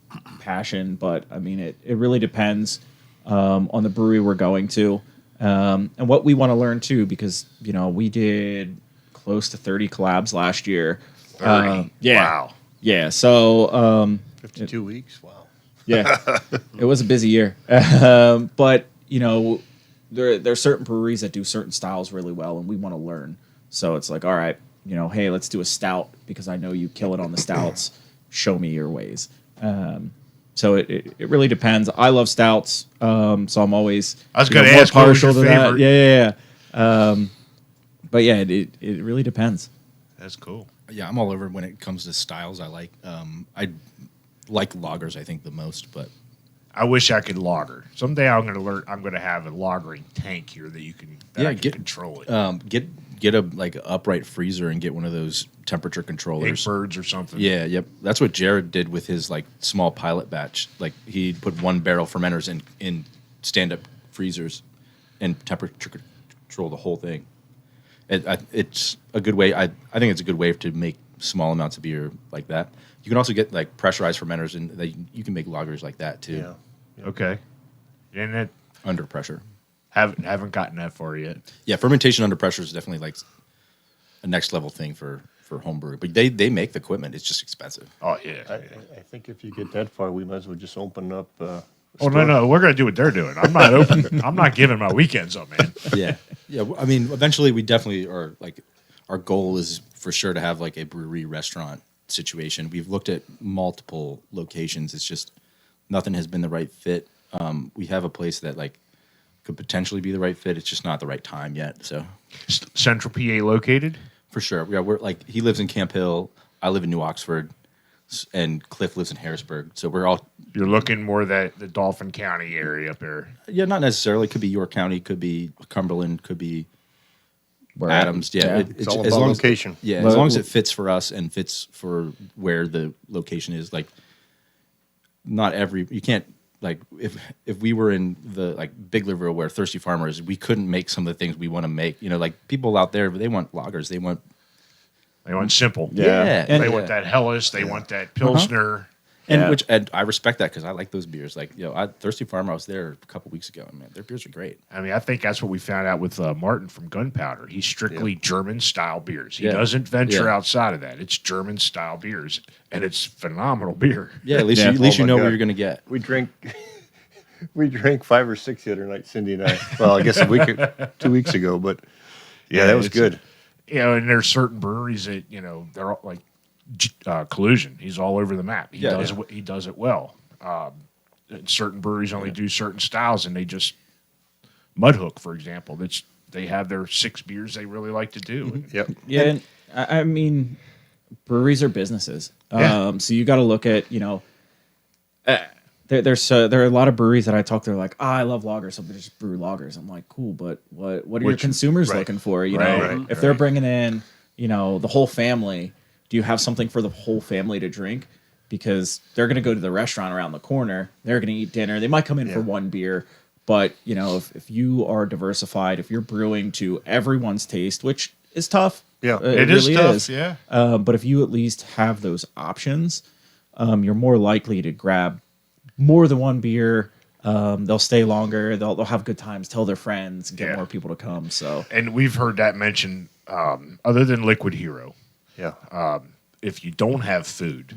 passion. But I mean, it really depends on the brewery we're going to and what we want to learn too, because we did close to 30 collabs last year. 30. Yeah, Wow. yeah. So 52 weeks. Wow. yeah, it was a busy year. But there are certain breweries that do certain styles really well, and we want to learn. So it's like, all right, hey, let's do a stout because I know you kill it on the stouts. Show me your ways. So it really depends. I love stouts, so I'm always I was gonna more ask, what was your partial to that. favorite? Yeah. But yeah, it really depends. That's cool. Yeah, I'm all over when it comes to styles. I like lagers, I think, the most, but I wish I could lager. Someday I'm going to learn. I'm going to have a lagering tank here that I can control it. get a like upright freezer and get one of those temperature Big controllers. birds or something. Yeah, yep. That's what Jared did with his like small pilot batch. Like he put 1 barrel fermenters in stand up freezers and temperature control the whole thing. It's a good way. I think it's a good way to make small amounts of beer like that. You can also get like pressurized fermenters, and you can make lagers like that too, Yeah. Okay. And it under pressure. haven't gotten that far yet. Yeah, fermentation under pressure is definitely like a next level thing for homebrew. But they make the equipment; it's just expensive. Oh yeah. I think if you get that far, we might as well just open up. Oh no, we're going to do what they're doing. I'm not open. I'm not giving my weekends up, man. Yeah. I mean, eventually, we definitely are like our goal is for sure to have like a brewery restaurant situation. We've looked at multiple locations. It's just nothing has been the right fit. We have a place that like could potentially be the right fit. It's just not the right time yet. So Central PA located. for sure, yeah, we're like he lives in Camp Hill. I live in New Oxford, and Cliff lives in Harrisburg. So we're all You're looking more the Dauphin County area up there. not necessarily. Could be York County. Could be Cumberland. Could be Where Adams. Yeah, It's all about location. As long as it fits for us and fits for where the location is. Like, not every you can't like if we were in the like Big River where Thirsty Farmers, we couldn't make some of the things we want to make. You know, like people out there, they want lagers, they want simple. yeah, They and want that Helles. They want that Pilsner. and Yeah. which and I respect that because I like those beers. Like Thirsty Farmer, I was there a couple weeks ago, and man, their beers are great. I mean, I think that's what we found out with Martin from Gunpowder. He's strictly German-style beers. He Yeah. doesn't venture Yeah. outside of that. It's German-style beers, and it's phenomenal beer. Yeah, at least Yeah. you, at least Oh you my know God. what you're gonna get. We drank 5 or 6 the other night, Cindy and I. Well, I guess 2 weeks ago, but yeah, that was it's- good. You know, and there's certain breweries that, you know, they're all like Collusion. He's all over the map. He Yeah, does yeah. he does it well. And certain breweries only do certain styles, and they just Mudhook, for example. They have their 6 beers they really like to do. And Yep. Yeah, and I mean, breweries are businesses. Yeah. So you got to look at, there are a lot of breweries that I talk to. They're like, I love lagers, so they just brew lagers. I'm like, cool, but what are your consumers right. looking for? You Right, know, right, if they're bringing in, the whole family, do you have something for the whole family to drink? Because they're going to go to the restaurant around the corner. They're going to eat dinner. They might come in for one beer, but if you are diversified, if you're brewing to everyone's taste, which is tough. Yeah. it is tough. Yeah. But if you at least have those options, you're more likely to grab more than one beer. They'll stay longer. They'll have good times, tell their friends, and get Yeah. more people to come. So And we've heard that mentioned, other than Liquid Hero. Yeah. If you don't have food,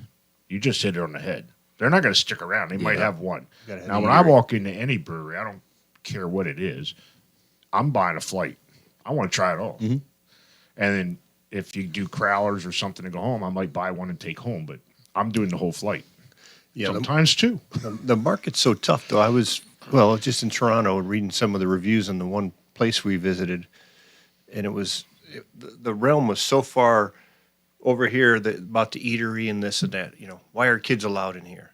you just hit it on the head. They're not going to stick around. They might have one. Gotta have Now, the when I Meadery. walk into any brewery, I don't care what it is. I'm buying a flight. I want to try it all. And then if you do crowlers or something to go home, I might buy one and take home. But I'm doing the whole flight. Yeah. Sometimes two. The market's so tough, though. I was, just in Toronto reading some of the reviews on the one place we visited, and the realm was so far over here about the eatery and this and that. Why are kids allowed in here?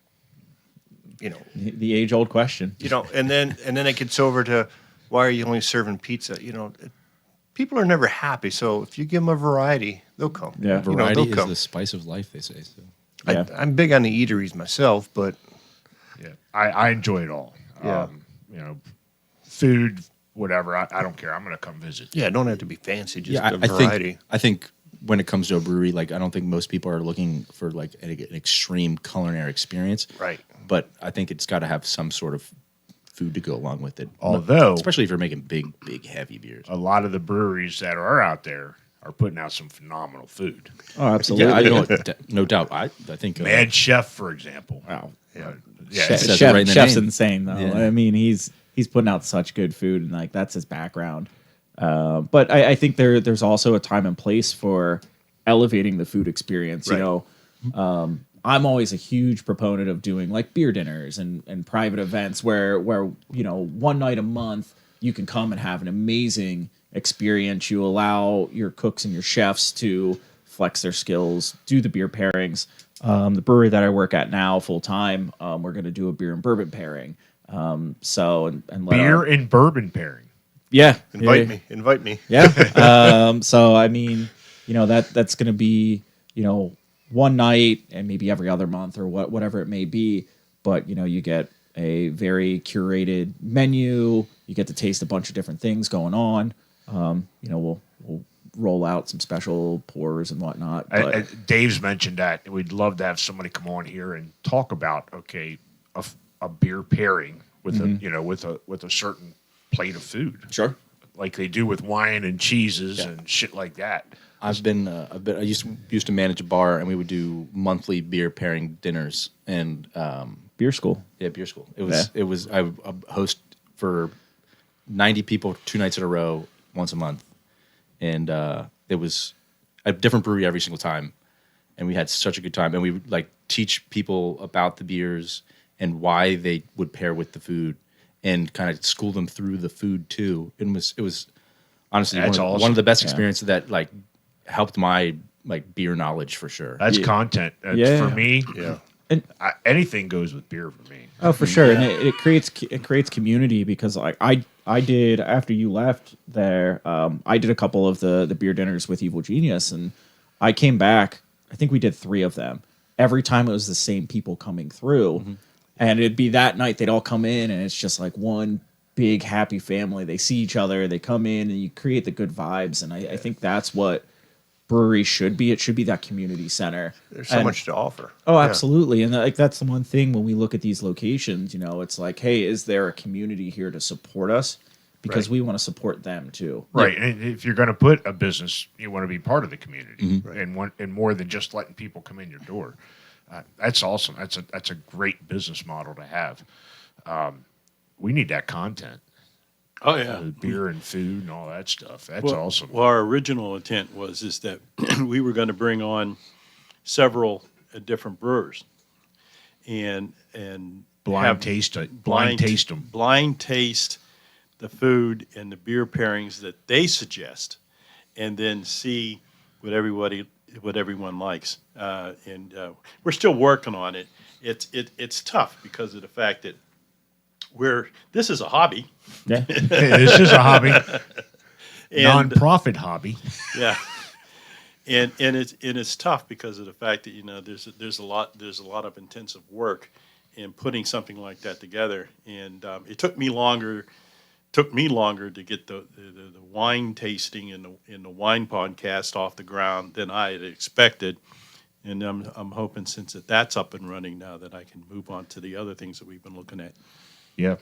the age-old question. And then it gets over to why are you only serving pizza? People are never happy. So if you give them a variety, they'll come. Yeah. Variety they'll is come. the spice of life, they say. So. Yeah. I'm big on the eateries myself, but Yeah, I enjoy it all. Yeah. Food, whatever. I don't care. I'm going to come visit. yeah, it don't have to be fancy. Just Yeah, a variety. I think when it comes to a brewery, like I don't think most people are looking for like an extreme culinary experience. Right. But I think it's got to have some sort of food to go along with it. Although Especially if you're making big, heavy beers. a lot of the breweries that are out there are putting out some phenomenal food. Oh, absolutely. Yeah, I know, no doubt. I think Mad Chef, for example. Wow. Yeah, Chef- says it Chef, right in the Chef's name. insane though. Yeah. I mean, he's putting out such good food, and like that's his background. But I think there's also a time and place for elevating the food experience. Right. I'm always a huge proponent of doing like beer dinners and private events where one night a month you can come and have an amazing experience. You allow your cooks and your chefs to flex their skills, do the beer pairings. The brewery that I work at now full time, we're going to do a beer and bourbon pairing. And let beer and bourbon pairing. yeah, Invite me. yeah. So I mean, that's going to be one night and maybe every other month or whatever it may be. But you get a very curated menu. You get to taste a bunch of different things going on. We'll roll out some special pours and whatnot. But Dave's mentioned that we'd love to have somebody come on here and talk about a beer pairing with with a certain plate of food, Sure. like they do with wine and cheeses and shit like that. I used to manage a bar, and we would do monthly beer pairing dinners and beer school. beer school. It was I would host for 90 people 2 nights in a row once a month, and it was a different brewery every single time, and we had such a good time. And we would like teach people about the beers and why they would pair with the food, and kind of school them through the food too. It was honestly That's one awesome. of the best experiences that like helped my like beer knowledge for sure. That's content. Yeah. For me, Yeah. anything goes with beer for me. Oh, for sure, and it creates community because like I did after you left there. I did a couple of the beer dinners with Evil Genius, and I came back. I think we did 3 of them. Every time it was the same people coming through, And it'd be that night they'd all come in, and it's just like one big happy family. They see each other, they come in, and you create the good vibes. And I think that's what brewery should be. It should be that community center. There's so much to offer. Oh, Yeah. absolutely. And like that's the one thing when we look at these locations, it's like, hey, is there a community here to support us? Because we want to support them too. Right. And if you're going to put a business, you want to be part of the community and more than just letting people come in your door. That's awesome. That's a great business model to have. We need that content. Oh yeah, Beer and food and all that stuff. That's awesome. Well, our original intent is that we were going to bring on several different brewers and Blind taste them. blind taste the food and the beer pairings that they suggest, and then see what everyone likes. And we're still working on it. It's tough because of the fact that this is a hobby. Yeah. This is a hobby, And, non-profit hobby. Yeah, and it's tough because of the fact that there's a lot of intensive work in putting something like that together, and it took me longer to get the wine tasting and the wine podcast off the ground than I had expected. And I'm hoping since that's up and running now that I can move on to the other things that we've been looking at. Yeah.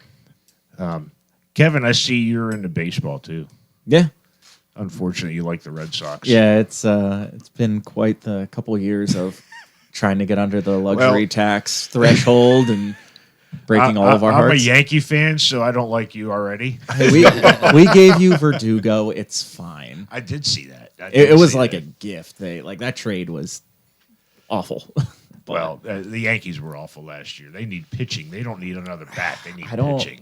Kevin, I see you're into baseball too. Yeah. Unfortunately, you like the Red Sox. Yeah, it's been quite the couple of years of trying to get under the luxury tax threshold and breaking all of our hearts. I'm a Yankee fan, so I don't like you already. Hey, we gave you Verdugo. It's fine. I did see that. It was like a gift. That trade was awful. Well, the Yankees were awful last year. They need pitching. They don't need another bat. They need pitching.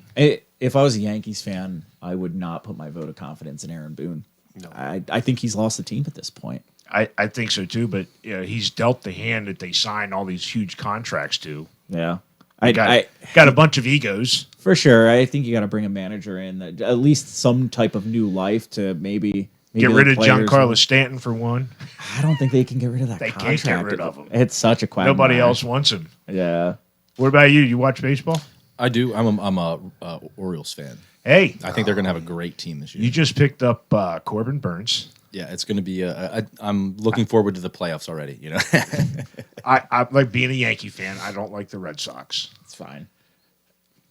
If I was a Yankees fan, I would not put my vote of confidence in Aaron Boone. No. I think he's lost the team at this point. I think so too, but he's dealt the hand that they signed all these huge contracts to. Yeah. Got a bunch of egos. For sure. I think you got to bring a manager in, at least some type of new life to maybe get rid of Giancarlo Stanton for one. I don't think they can get rid of that They contract. can't get rid of him. It's such a quagmire. Nobody else wants him. Yeah. What about you? You watch baseball? I do. I'm a Orioles fan. Hey, I think they're going to have a great team this year. you just picked up Corbin Burns. Yeah, it's going to be. I'm looking forward to the playoffs already. I like being a Yankee fan. I don't like the Red Sox, It's fine.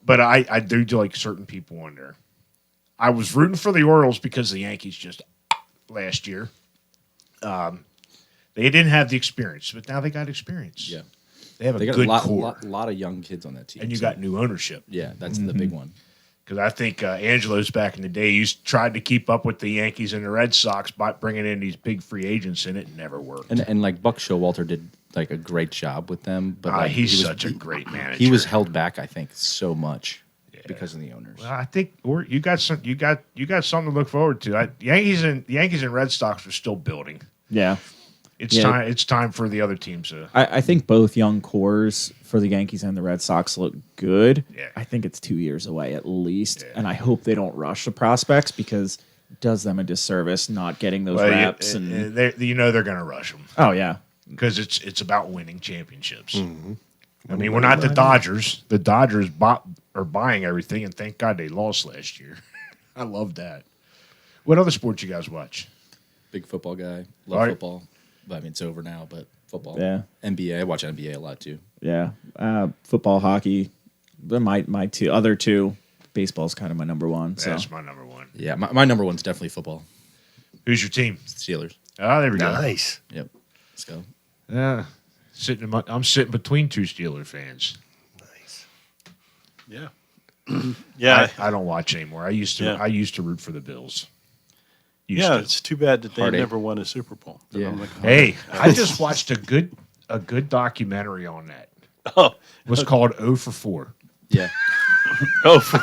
but I do like certain people on there. I was rooting for the Orioles because the Yankees just last year. They didn't have the experience, but now they got experience. Yeah, They have they a got good a core, lot of young kids on that team, and you so- got new ownership. Yeah, that's the big one. Because I think Angelo's back in the day tried to keep up with the Yankees and the Red Sox by bringing in these big free agents, and it never worked. And like Buck Showalter did like a great job with them, but like, he's he was- such a great manager. He was held back, I think, so much because of the owners. Well, I think you got something to look forward to. Yankees and Red Sox are still building. Yeah. It's time for the other teams to. I think both young cores for the Yankees and the Red Sox look good. Yeah. I think it's 2 years away at least, and I hope they don't rush the prospects because it does them a disservice not getting those reps. And they're going to rush them oh yeah, because it's about winning championships. Mm-hmm. I mean, we're not the Dodgers. The Dodgers are buying everything, and thank God they lost last year. I love that. What other sports you guys watch? Big football guy. Love All right. football. But I mean, it's over now, but football. Yeah. NBA. I watch NBA a lot too. yeah. Football, hockey. But my other two. Baseball's kind of my number one. So That's my number one. Yeah, my number one's definitely football. Who's your team? Steelers. Oh, there we go. Nice. Yep. Let's go. Yeah, I'm sitting between two Steeler fans. Nice. Yeah, yeah, I don't watch anymore. I used to. Yeah. I used to root for the Bills. Used yeah. to. It's too bad that they Heartache. never won a Super Bowl. Yeah. I'm like, Hey, I just watched a good documentary on that. oh, It was called 0 for 4. Yeah. oh, for,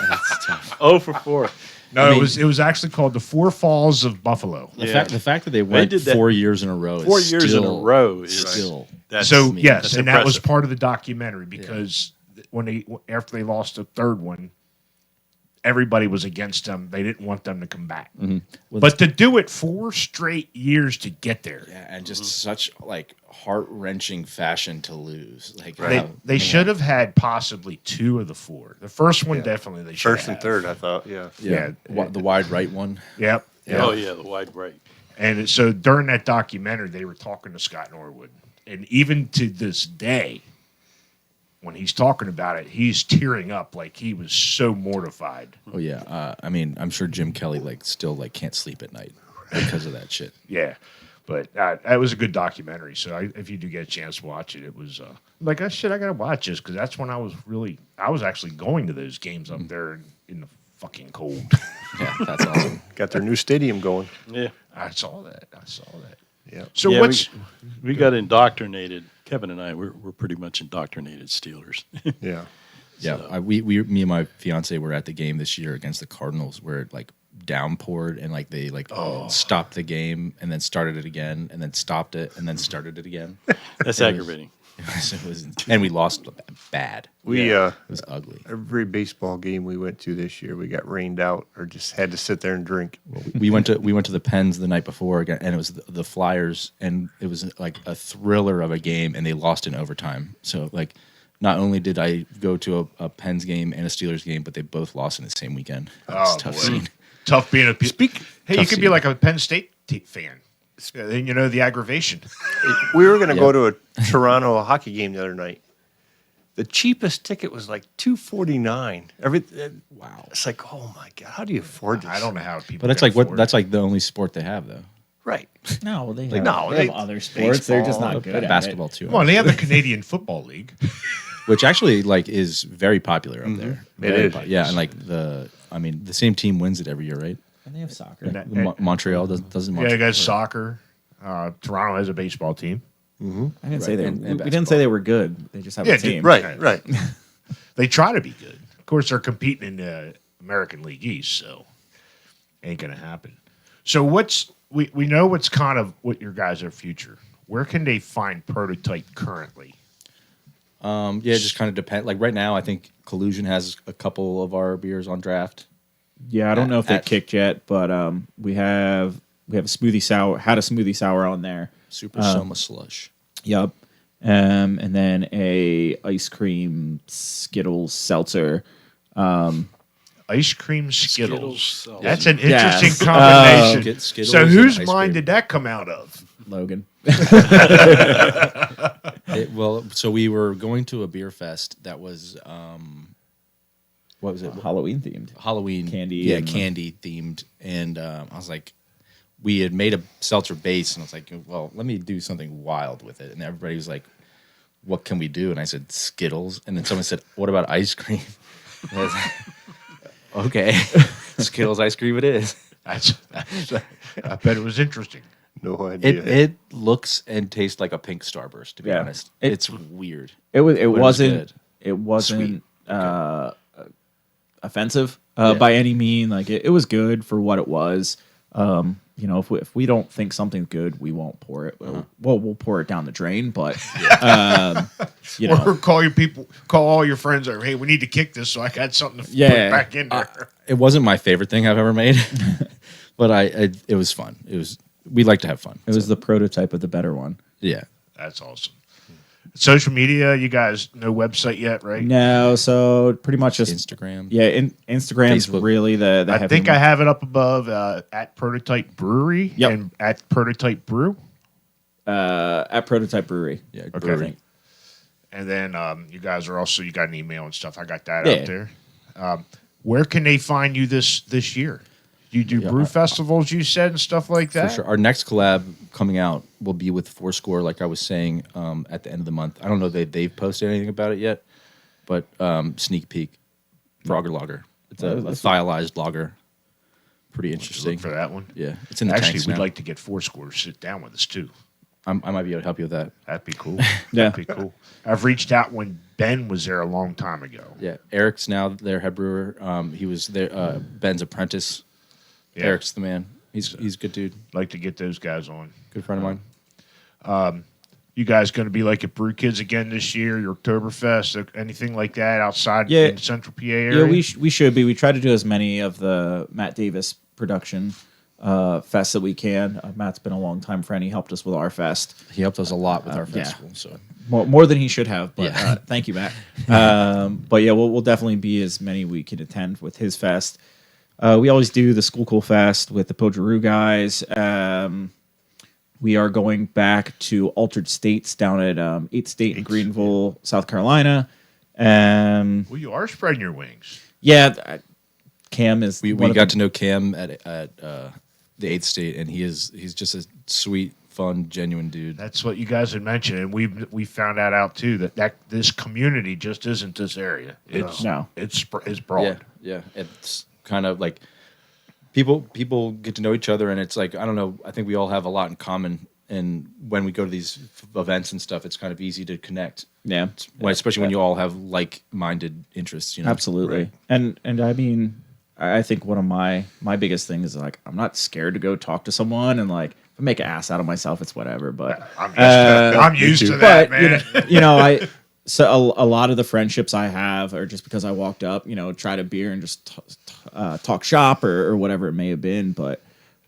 oh for 4. No, I mean- it was actually called the Four Falls of Buffalo. Yeah. The fact that they went did that 4 years in a row. 4 is years in a still- row is still. That's, So me. yes, That's and that was impressive. part of the documentary because after they lost the third one, everybody was against them. They didn't want them to come back. Well, But to do it 4 straight years to get there, yeah, and just such like heart wrenching fashion to lose. Like they should have had possibly 2 of the 4. The first one definitely they should First and third, I thought. Yeah. Yeah. the wide right one. Yep. Oh yeah, the wide right. And so during that documentary, they were talking to Scott Norwood, and even to this day, when he's talking about it, he's tearing up like he was so mortified. Oh yeah, I mean, I'm sure Jim Kelly like still like can't sleep at night because of that shit. Yeah, but that was a good documentary. So if you do get a chance to watch it, it was like, oh, shit, I gotta watch this because that's when I was actually going to those games up there in the fucking cold. Yeah, that's awesome. Got their new stadium going. Yeah. I saw that. Yeah. So Yeah, what's we got indoctrinated. Kevin and I, we're pretty much indoctrinated Steelers. Yeah. Yeah, me and my fiance were at the game this year against the Cardinals where it like downpoured and like they like stopped the game and then started it again and then stopped it and then started it again. That's aggravating. It was, and we lost bad. We It was ugly. every baseball game we went to this year, we got rained out or just had to sit there and drink. We went to the Pens the night before again, and it was the Flyers, and it was like a thriller of a game, and they lost in overtime. So like, not only did I go to a Pens game and a Steelers game, but they both lost in the same weekend. It's a tough scene. tough being a Hey, you tough could be scene. like a Penn State fan. Then you know the aggravation. We were going to go to a Toronto hockey game the other night. The cheapest ticket was like $249. Wow. It's like, oh my god, how do you afford this? I don't know how people. But that's can like what afford that's it. like the only sport they have though. Right. No, they have, no, they have they- other sports. They're just baseball, not good at Basketball it. too, Come on, they have the Canadian Football League. which actually like is very popular up there. Very is. Yeah, and like the same team wins it every year, right? And they have soccer. And that- Montreal doesn't. Yeah, you guys soccer. Toronto has a baseball team. I didn't say they. and we didn't basketball. say they were good. They just have Yeah, a team. Right. They try to be good. Of course, they're competing in the American League East, so ain't gonna happen. So we know what's kind of what your guys' are future. Where can they find Prototype currently? Yeah, it just kind of depends. Like right now, I think Collusion has a couple of our beers on draft. Yeah, I don't know if they At- kicked yet, but we have a smoothie sour. Had a smoothie sour on there. Super Soma Slush. Yup. And then a ice cream Skittles seltzer. Ice cream Skittles. Skittles. That's an Yes. interesting combination. Skittles So and whose ice mind cream. did that come out of? Logan. So we were going to a beer fest that was what was it? Halloween themed. Halloween Candy Yeah, and- candy themed. And I was like, we had made a seltzer base, and I was like, well, let me do something wild with it. And everybody was like, what can we do? And I said, Skittles. And then someone said, what about ice cream? And I was like, okay, Skittles ice cream it is. That's I bet it was interesting. No idea. It looks and tastes like a pink Starburst, to be Yeah. honest. It- It's weird. It was. It was wasn't. good. It wasn't Sweet. offensive Yeah. by any mean. Like it was good for what it was. You know, if we don't think something's good, we won't pour it. Well, we'll pour it down the drain. But you know, Or call all your friends. Or hey, we need to kick this, so I got something to put Yeah. back in there. It wasn't my favorite thing I've ever made, but it was fun. We like to have fun. it was the prototype of the better one. Yeah. That's awesome. Social media, you guys, no website yet, right? No, so pretty much just Instagram. Yeah, Instagram's Facebook. really the I heavy think one. I have it up above at Prototype Brewery Yep. and at Prototype Brew. At Prototype Brewery. Yeah. Okay. Brewery. And then you guys are also, you got an email and stuff. I got that Yeah. out there. Where can they find you this year? You do brew festivals, you said, and stuff like that? For sure. Our next collab coming out will be with Fourscore, like I was saying, at the end of the month. I don't know that they've posted anything about it yet, but sneak peek. Frogger Lager. It's a thiolized lager. Pretty interesting. Look for that one. Yeah. It's in the Actually, tanks we'd now. like to get Fourscore to sit down with us, too. I might be able to help you with that. That'd be cool. Yeah. That'd be cool. I've reached out when Ben was there a long time ago. Yeah. Eric's now their head brewer. He was there, Ben's apprentice. Yeah. Eric's the man. He's a good dude. Like to get those guys on. Good friend of mine. You guys going to be like at Brew Kids again this year? Your Oktoberfest, anything like that outside Yeah. in the Central PA area? Yeah, we should be. We try to do as many of the Matt Davis production fests that we can. Matt's been a long time friend. He helped us with our fest. He helped us a lot with our yeah. festival. So More than he should have, but Yeah. thank you, Matt. But yeah, we'll definitely be as many we can attend with his fest. We always do the School Cool Fest with the Pojeroo guys. We are going back to Altered States down at 8th State in Greenville, South Carolina. Well, you are spreading your wings. Yeah, Cam is. we one of got the- to know Cam at the 8th State, and he's just a sweet, fun, genuine dude. That's what you guys had mentioned, and we found out too that this community just isn't this area. It's No. it's broad. Yeah. It's kind of like people get to know each other, and it's like, I don't know, I think we all have a lot in common. And when we go to these events and stuff, it's kind of easy to connect. Yeah, Especially when you all have like-minded interests. You know, absolutely. And I mean, I think one of my biggest things is like I'm not scared to go talk to someone and like if I make an ass out of myself, it's whatever. But I'm used to that, but man. so a lot of the friendships I have are just because I walked up, tried a beer and just talk shop or whatever it may have been. But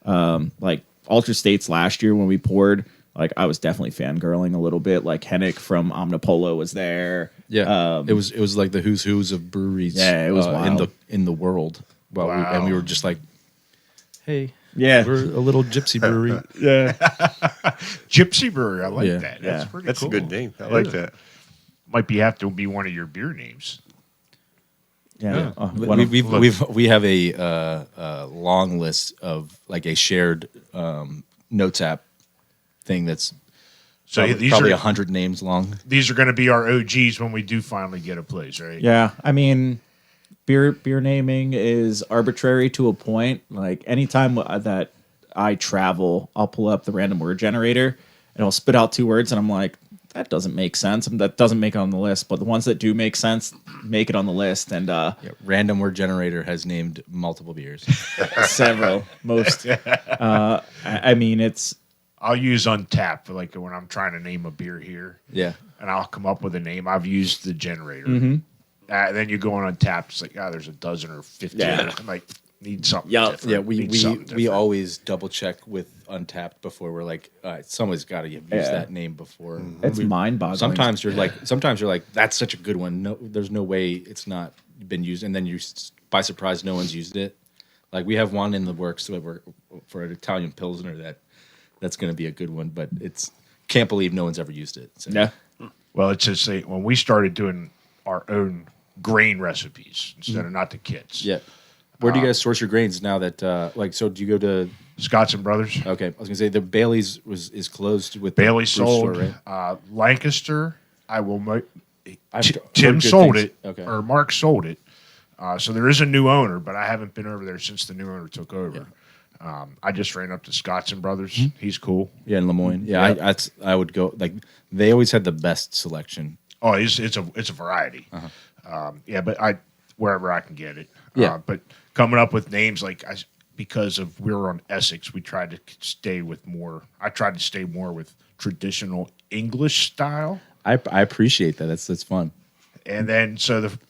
like Ultra States last year when we poured, like I was definitely fangirling a little bit. Like Hennick from Omnipolo was there. Yeah, it was like the who's of breweries. Yeah, it was wild. in the world. Well, Wow. we were just like, hey, Yeah. we're a little gypsy brewery. Yeah. Gypsy Brewery, I like Yeah. that. Yeah. That's pretty That's cool. a good name. I like that. Might have to be one of your beer names. Yeah. We have a long list of like a shared notes app thing that's So probably, these probably are 100 names long. these are going to be our OGs when we do finally get a place, right? Yeah, I mean, beer naming is arbitrary to a point. Like anytime that I travel, I'll pull up the random word generator and it'll spit out 2 words, and I'm like, that doesn't make sense. That doesn't make it on the list. But the ones that do make sense make it on the list. And Yeah, random word generator has named multiple beers. several, most. I mean, it's I'll use Untapped for like when I'm trying to name a beer here, Yeah. and I'll come up with a name. I've used the generator. Mm-hmm. Then you go on Untapped. It's like, there's a dozen or 15. Yeah. I'm like, need something Yeah. different. Yeah, Need something we different. always double check with Untapped before we're like, all right, someone's got to have used that name before. it's mind-boggling. Sometimes you're like, that's such a good one. No, there's no way it's not been used, and then you by surprise, no one's used it. Like we have one in the works for an Italian Pilsner that's going to be a good one, but it's can't believe no one's ever used it. So. Yeah. Well, it's just when we started doing our own grain recipes instead of not the kits. Yeah. Where do you guys source your grains now that so do you go to Scotts and Brothers. okay, I was gonna say the Bailey's is closed with Bailey the sold brew store, right? Lancaster. I will. I've heard Tim good sold things. it, Okay. or Mark sold it. So there is a new owner, but I haven't been over there since the new owner took over. I just ran up to Scotts and Brothers. He's cool. Yeah, in Lemoyne. Yeah, I would go like they always had the best selection. Oh, it's a variety. But wherever I can get it. Yeah. But coming up with names because we were on Essex, we tried to stay with more. I tried to stay more with traditional English style. I appreciate that. That's fun. And then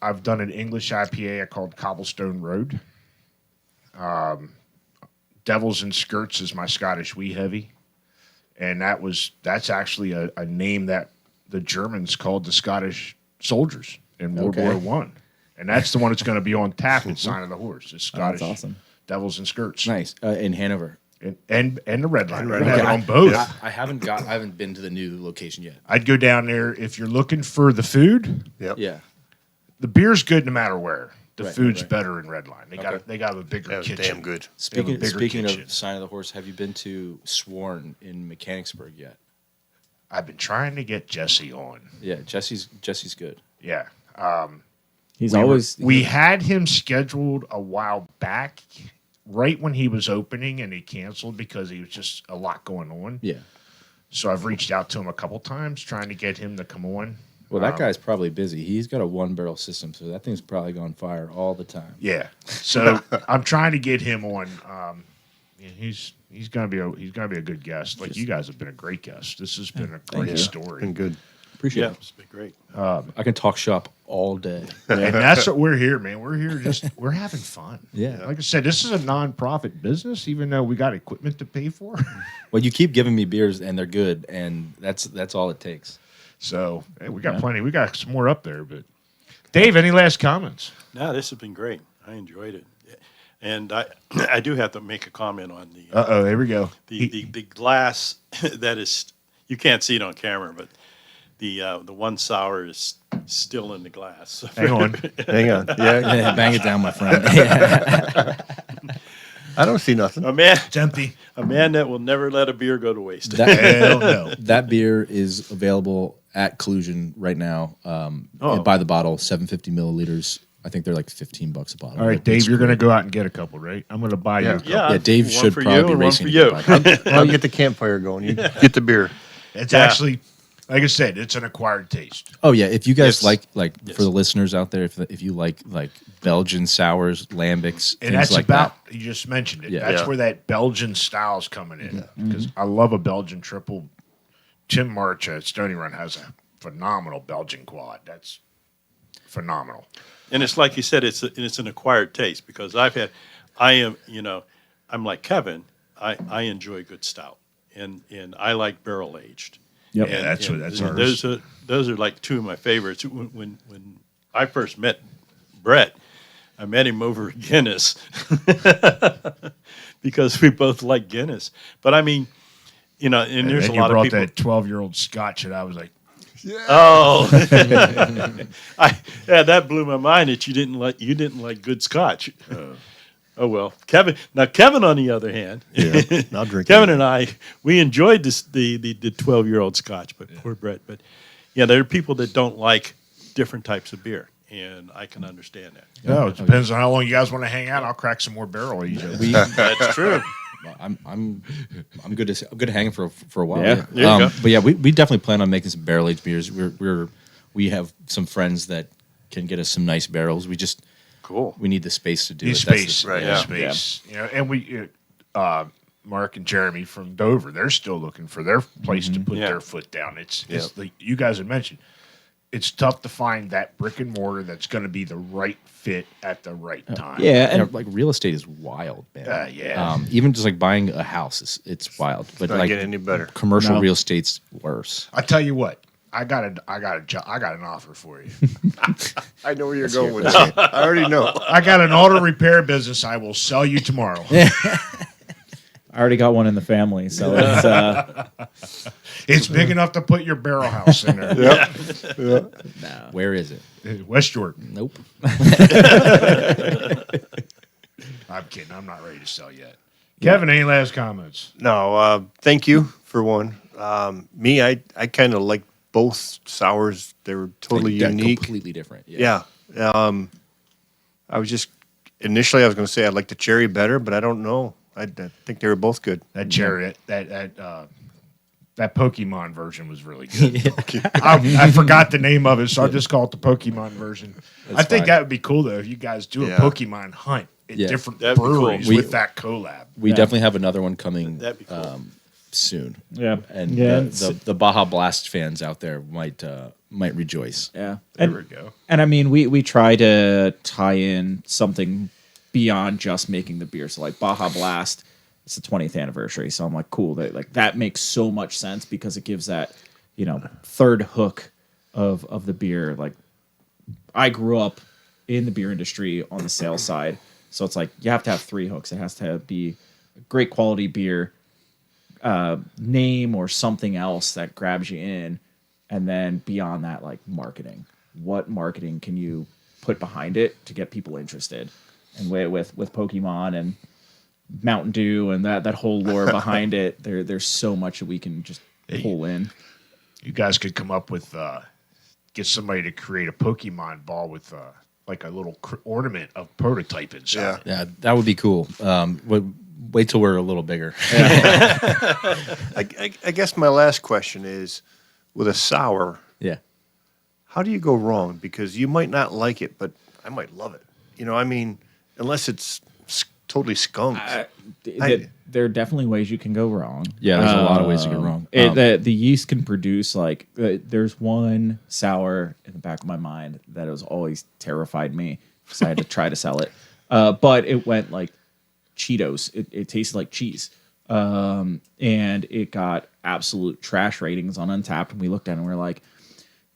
I've done an English IPA I called Cobblestone Road. Devils and Skirts is my Scottish wee heavy, and that's actually a name that the Germans called the Scottish soldiers in World War One, and that's the one that's going to be on tap at Sign of the Horse. It's Scottish awesome. Devils and Skirts, Nice in Hanover. and the Red Line. Red We have it Line. on both. I haven't been to the new location yet. I'd go down there if you're looking for the food. Yep. Yeah. The beer's good no matter where. The Right, food's right. better in Red Line. They got a bigger That was kitchen. damn good. Speaking bigger speaking kitchen. of Sign of the Horse, have you been to Sworn in Mechanicsburg yet? I've been trying to get Jesse on. Yeah, Jesse's good. Yeah. We had him scheduled a while back, right when he was opening, and he canceled because he was just a lot going on. Yeah. So I've reached out to him a couple times trying to get him to come on. Well, that guy's probably busy. He's got a 1-barrel system, so that thing's probably on fire all the time. Yeah. So I'm trying to get him on. Yeah, he's gonna be a good guest. Like you guys have been a great guest. This has been a great story. Been good. Appreciate Yeah, it. it's been great. I can talk shop all day. And that's what we're here, man. We're here we're having fun. Yeah. Like I said, this is a non-profit business, even though we got equipment to pay for. Well, you keep giving me beers and they're good, and that's all it takes. So hey, we got plenty. We got some more up there. But Dave, any last comments? No, this has been great. I enjoyed it. And I do have to make a comment on the There we go. the glass that is, you can't see it on camera, but the one sour is still in the glass. Hang on. Hang on. Yeah, Yeah, bang it down, my friend. I don't see nothing. A man, It's empty. a man that will never let a beer go to waste. Hell no. That beer is available at Collusion right now. By the bottle, 750 milliliters. I think they're like $15 a bottle. All right, Dave, you're going to go out and get a couple, right? I'm going to buy you a couple. Yeah, Dave one should for probably you be and one racing for to you. get by. I'll get the campfire going. You get the beer. It's Yeah. actually, like I said, it's an acquired taste. Oh yeah, if you guys Yes. like Yes. for the listeners out there, if you like Belgian sours, lambics, And things that's like about, that. you just mentioned it. Yeah. That's Yeah. where that Belgian style's coming in. Because I love a Belgian triple. Tim March at Stony Run has a phenomenal Belgian quad. That's phenomenal. And it's like you said, it's an acquired taste because I'm like Kevin. I enjoy good stout, and I like barrel aged. Yep. Yeah, that's And that's ours. those are like two of my favorites. When I first met Brett, I met him over Guinness because we both like Guinness. But I mean, and And there's then a you lot of brought people. that 12-year-old Scotch, and I was like, Oh, that blew my mind that you didn't like good Scotch. Oh well, Kevin. Now Kevin, on the other hand, I'll drink Kevin it. and I, we enjoyed the 12-year-old Scotch, but poor Brett. But yeah, there are people that don't like different types of beer, and I can understand that. "Oh, it depends on how long you guys want to hang out. I'll crack some more barrel aged." That's true. I'm good to hang for a while. Yeah. Yeah. There you go. But yeah, we definitely plan on making some barrel aged beers. We have some friends that can get us some nice barrels. Cool. We need the space to do Need it. That's space, the- right, need yeah. space. And we, Mark and Jeremy from Dover, they're still looking for their place to put Yeah. their foot down. It's like you guys had mentioned. It's tough to find that brick and mortar that's going to be the right fit at the right time. Yeah, And and like real estate is wild, man. Yeah. Even just like buying a house it's wild. But Not like get any better. commercial No. real estate's worse. I tell you what, I got an offer for you. I know where you're going with it. I already know. I got an auto repair business. I will sell you tomorrow. I already got one in the family, so it's It's big enough to put your barrel house in there. Where is it? West Jordan. Nope. I'm kidding. I'm not ready to sell yet. Kevin, any last comments? No, thank you for one. I kind of like both sours. They were totally They're unique. completely different. Yeah. Yeah. I was just initially I was going to say I like the cherry better, but I don't know. I think they were both good. That cherry, that Pokemon version was really good. I forgot the name of it, so I'll just call it the Pokemon version. I think fine. that would be cool though if you guys do a Yeah. Pokemon hunt at Yeah. different That'd be cool. breweries with that collab. We definitely have another one coming That'd be cool. soon. yeah, And yeah, the Baja Blast fans out there might rejoice. yeah. There And, we go. and I mean, we try to tie in something beyond just making the beer. So like Baja Blast, it's the 20th anniversary. So I'm like, cool. That makes so much sense because it gives that, third hook of the beer. Like I grew up in the beer industry on the sales side. So it's like, you have to have three hooks. It has to be a great quality beer, name or something else that grabs you in. And then beyond that, like marketing. What marketing can you put behind it to get people interested? And with Pokemon and Mountain Dew and that whole lore behind it, there's so much that we can just pull in. You guys could come up with get somebody to create a Pokemon ball with like a little ornament of prototype inside. Yeah, that would be cool. Wait till we're a little bigger. I guess my last question is, with a sour, Yeah. how do you go wrong? Because you might not like it, but I might love it. I mean, unless it's totally skunked. There are definitely ways you can go wrong. Yeah, there's a lot of ways to go wrong. The yeast can produce like there's one sour in the back of my mind that has always terrified me because I had to try to sell it, but it went like Cheetos. It tasted like cheese, and it got absolute trash ratings on Untappd. And we looked at it and we are like,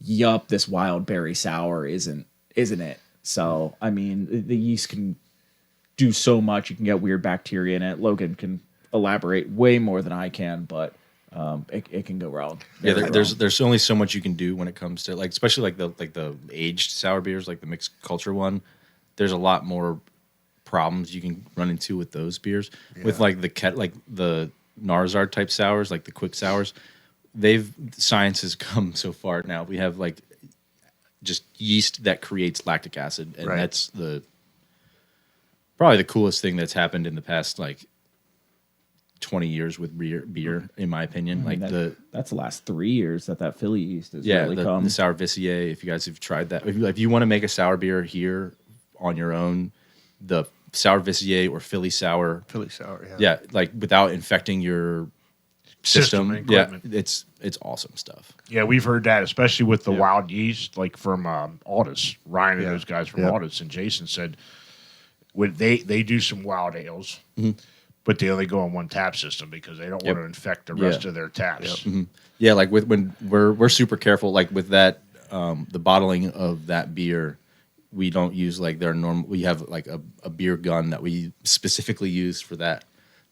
"Yup, this wild berry sour isn't it?" So I mean, the yeast can do so much. You can get weird bacteria in it. Logan can elaborate way more than I can, but it can go wrong. Yeah, there's only so much you can do when it comes to like, especially like the aged sour beers, like the mixed culture one. There's a lot more problems you can run into with those beers. With like the Narzard type sours, like the quick sours. Science has come so far now. We have like just yeast that creates lactic acid, and that's probably the coolest thing that's happened in the past like 20 years with beer, in my opinion. Like that's the last 3 years that Philly yeast has really come. The sour Vissier. If you guys have tried that, if you want to make a sour beer here on your own, the sour Vissier or Philly sour, like without infecting your system, it's awesome stuff. Yeah, we've heard that, especially with the wild yeast, like from Aldous, Ryan and those guys from Aldous, and Jason said they do some wild ales. But they only go on one tap system because they don't want to infect the rest of their taps. Yeah, like when we're super careful, like with that, the bottling of that beer, we don't use like their normal. We have like a beer gun that we specifically use for that,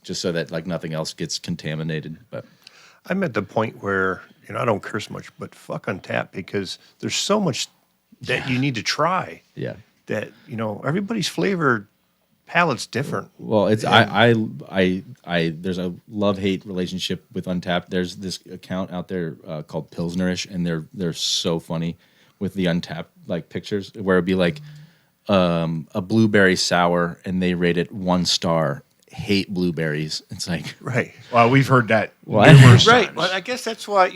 just so that like nothing else gets contaminated. But I'm at the point where I don't curse much, but fuck Untappd because there's so much that you need to try. Yeah, that everybody's flavor palate's different. Well, it's I there's a love-hate relationship with Untappd. There's this account out there called Pilsnerish, and they're so funny with the Untappd like pictures where it'd be like a blueberry sour and they rate it 1 star. Hate blueberries. It's like Well, we've heard that numerous times. Well, I guess that's why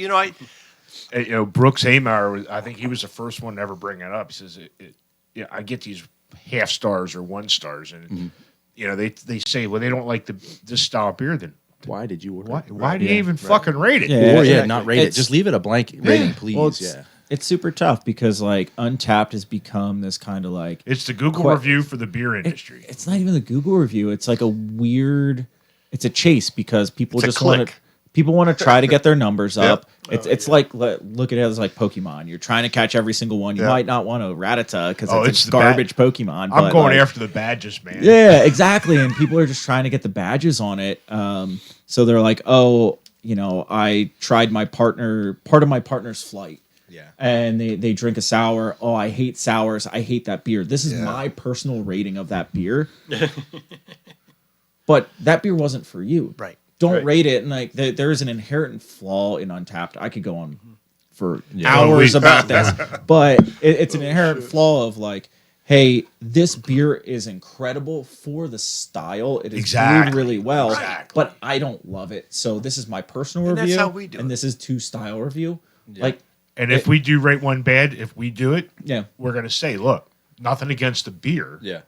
Brooks Hamar, I think he was the first one to ever bring it up. He says, I get these half stars or 1 stars, and they say, well, they don't like this style of beer. Then why did you order? Why do you even fucking rate it? Or not rate it. Just leave it a blank rating, please. Well, it's super tough because like Untappd has become this kind of like it's the Google review for the beer industry. It's not even the Google review. It's like it's a chase because people just want to. People want to try to get their numbers up. It's like look at it as like Pokemon. You're trying to catch every single one. You might not want to Rattata because it's a garbage Pokemon. I'm going after the badges, man. Yeah, exactly. And people are just trying to get the badges on it. So they're like, I tried part of my partner's flight. Yeah. And they drink a sour. Oh, I hate sours. I hate that beer. This is my personal rating of that beer. But that beer wasn't for you. Right. Don't rate it. And like there is an inherent flaw in Untappd. I could go on for hours about this, but it's an inherent flaw of like, hey, this beer is incredible for the style. It is brewed really well, but I don't love it. So this is my personal review. That's how we do it. And this is 2 style review. Yeah. Like, and if we do rate one bad, if we do it, we're going to say, look, nothing against the beer. Yeah.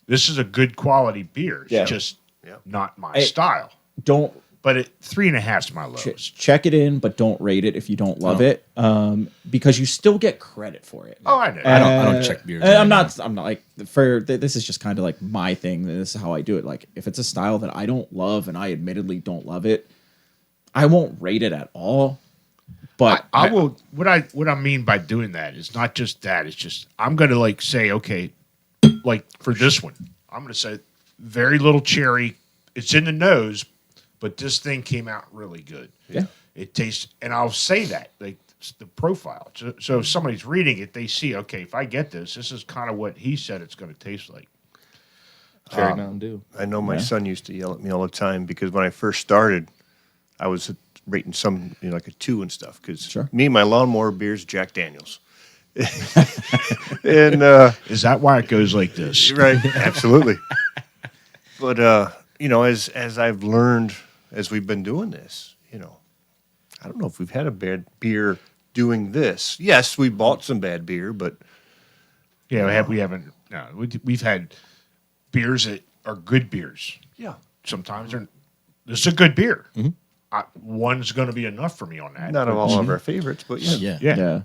This is a good quality beer. It's just not my style. But 3.5 is my lowest. Check it in, but don't rate it if you don't love it, because you still get credit for it. Oh, I know. I don't check beers. I'm not like this is just kind of like my thing. This is how I do it. Like if it's a style that I don't love and I admittedly don't love it, I won't rate it at all. But I will. What I mean by doing that is not just that. It's just I'm going to like say, okay, like for this one, I'm going to say very little cherry. It's in the nose. But this thing came out really good. Yeah. It tastes, and I'll say that, like the profile. So if somebody's reading it, they see, okay, if I get this is kind of what he said it's going to taste like. Cherry Mountain Dew. I know my son used to yell at me all the time because when I first started, I was rating some like a 2 and stuff because me and my lawnmower beers, Jack Daniels. And is that why it goes like this? Right, absolutely. But as I've learned as we've been doing this, I don't know if we've had a bad beer doing this. Yes, we bought some bad beer, but we haven't. No, we've had beers that are good beers. Yeah. Sometimes this is a good beer. One's going to be enough for me on that. Not of all of our favorites, but yeah. Yeah.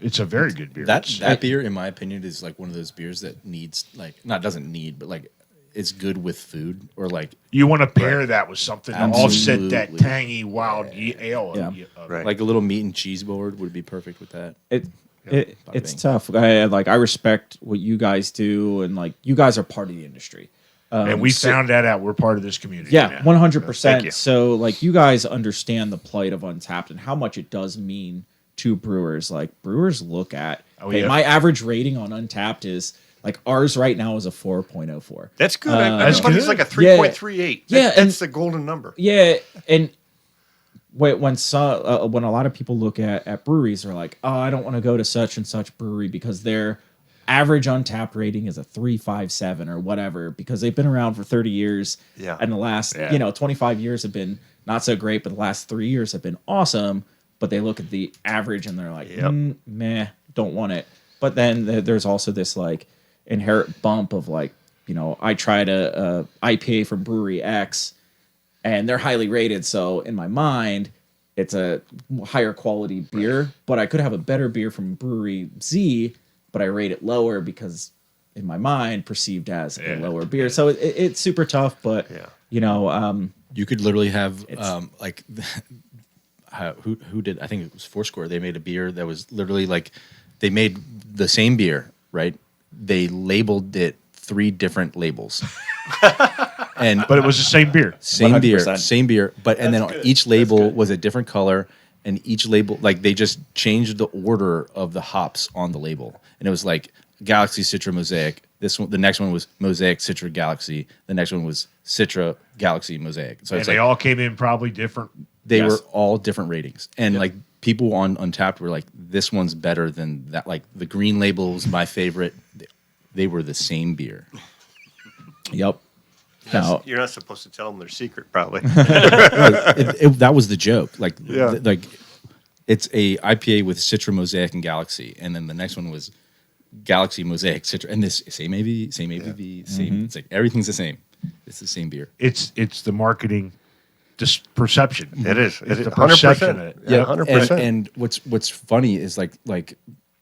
It's a very good beer. That beer, in my opinion, is like one of those beers that needs doesn't need, but like it's good with food or like you want to pair that with something to offset that Absolutely. tangy wild ale. Yeah. Right. like a little meat and cheese board would be perfect with that. It's tough. I respect what you guys do, and like you guys are part of the industry. And we found that out. We're part of this community. Yeah, now. 100%. Thank you. So like you guys understand the plight of Untapped and how much it does mean to brewers. Like brewers look at, hey, my average rating on Untapped is like ours right now is a 4.04. That's good. That's Everybody's good. like a 3.38. Yeah, That's the golden number. Yeah, and when a lot of people look at breweries, they're like, oh, I don't want to go to such and such brewery because their average Untapped rating is a 3.57 or whatever because they've been around for 30 years. Yeah. And the last 25 years have been not so great, but the last 3 years have been awesome. But they look at the average and they're like, meh, don't want it. But then there's also this like inherent bump of like, I tried a IPA from Brewery X and they're highly rated. So in my mind, it's a higher quality beer, but I could have a better beer from Brewery Z, but I rate it lower because in my mind perceived as a lower beer. So it's super tough, but You could literally have like who did, I think it was Fourscore. They made a beer that was literally like they made the same beer, right? They labeled it 3 different labels. But it was the same beer. Same beer, 100%. same beer. But and then each label was a different color, and each label like they just changed the order of the hops on the label, and it was like Galaxy Citra Mosaic. This one, the next one was Mosaic Citra Galaxy. The next one was Citra Galaxy Mosaic. So And it's they like all came in probably different. they were all different ratings, and like people on Untapped were like, "This one's better than that." Like the green label was my favorite. They were the same beer. Yep. Now, You're not supposed to tell them their secret, probably. That was the joke. Like, Yeah. like it's a IPA with Citra Mosaic and Galaxy, and then the next one was Galaxy Mosaic Citra, and this same ABV, same ABV, same. It's like everything's the same. It's the same beer. It's the marketing perception. It is. It's It is. the perception of 100%. it. Yeah, 100%. And what's funny is like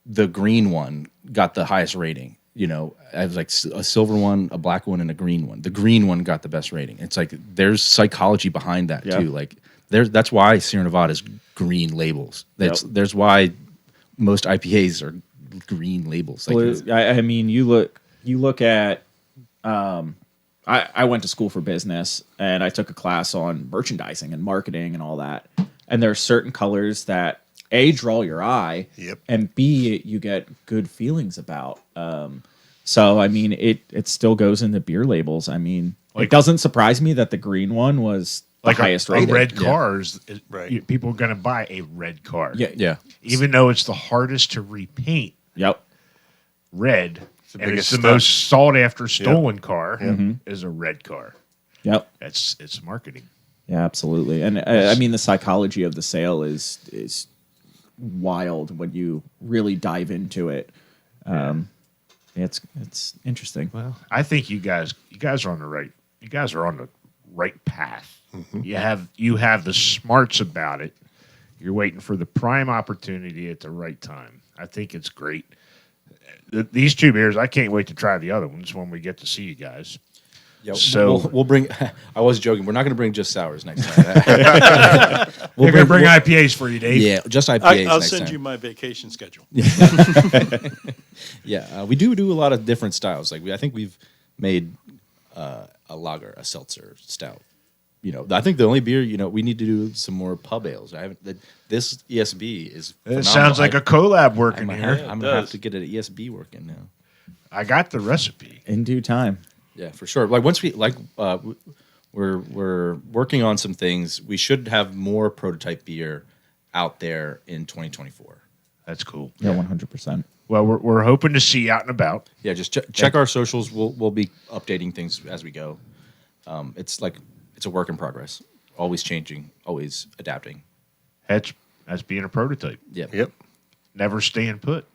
the green one got the highest rating. I was like a silver one, a black one, and a green one. The green one got the best rating. It's like there's psychology behind that too. Like that's why Sierra Nevada's green labels. There's why most IPAs are green labels. Like I mean, you look at. I went to school for business and I took a class on merchandising and marketing and all that. And there are certain colors that A, draw your eye, and B, you get good feelings about. So I mean, it still goes into beer labels. I mean, it doesn't surprise me that the green one was the Like highest a rated. red car is Right. people are going to buy a red car. yeah. Even though it's the hardest to repaint Yep. red, and it's biggest the stunt. most sought after stolen car is a red car. Yep. It's marketing. Yeah, absolutely. And I mean, the psychology of the sale is wild when you really dive into it. It's interesting. Well, I think you guys are on the right. You guys are on the right path. You have the smarts about it. You're waiting for the prime opportunity at the right time. I think it's great. These 2 beers, I can't wait to try the other ones when we get to see you guys. Yeah, So- we'll bring. I was joking. We're not going to bring just sours next time. We're going to bring IPAs for you, Dave. Yeah, just IPAs. I'll next send time. you my vacation schedule. Yeah, we do a lot of different styles. Like I think we've made a lager, a seltzer, stout. I think the only beer we need to do some more pub ales. I haven't. This ESB is. It phenomenal. sounds like a collab working I'm here. gonna have to get an ESB working now. I got the recipe. In due time. Yeah, for sure. Like once we're working on some things. We should have more prototype beer out there in 2024. That's cool. Yeah, 100%. Well, we're hoping to see you out and about. Yeah, just check our socials. We'll be updating things as we go. It's a work in progress. Always changing, always adapting. That's being a prototype. Yep. Yep. Never staying put.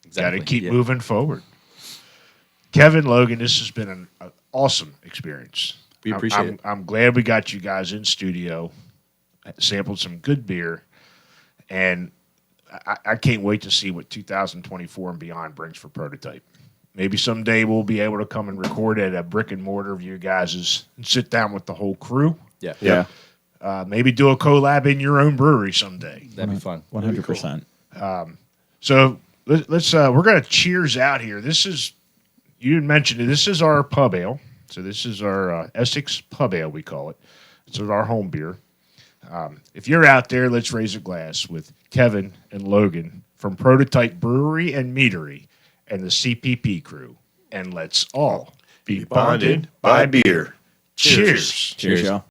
Exactly. Got to keep Yep. moving forward. Kevin, Logan, this has been an awesome experience. We appreciate it. I'm glad we got you guys in studio, sampled some good beer, and I can't wait to see what 2024 and beyond brings for Prototype. Maybe someday we'll be able to come and record at a brick and mortar of you guys' and sit down with the whole crew. Yeah. Yeah. Maybe do a collab in your own brewery someday. That'd be fun. 100%. So let's we're gonna cheers out here. This is, you had mentioned it. This is our pub ale. So this is our Essex pub ale, we call it. This is our home beer. If you're out there, let's raise a glass with Kevin and Logan from Prototype Brewery and Meadery and the CPP crew, and let's all be bonded by beer. Cheers. Cheers, y'all.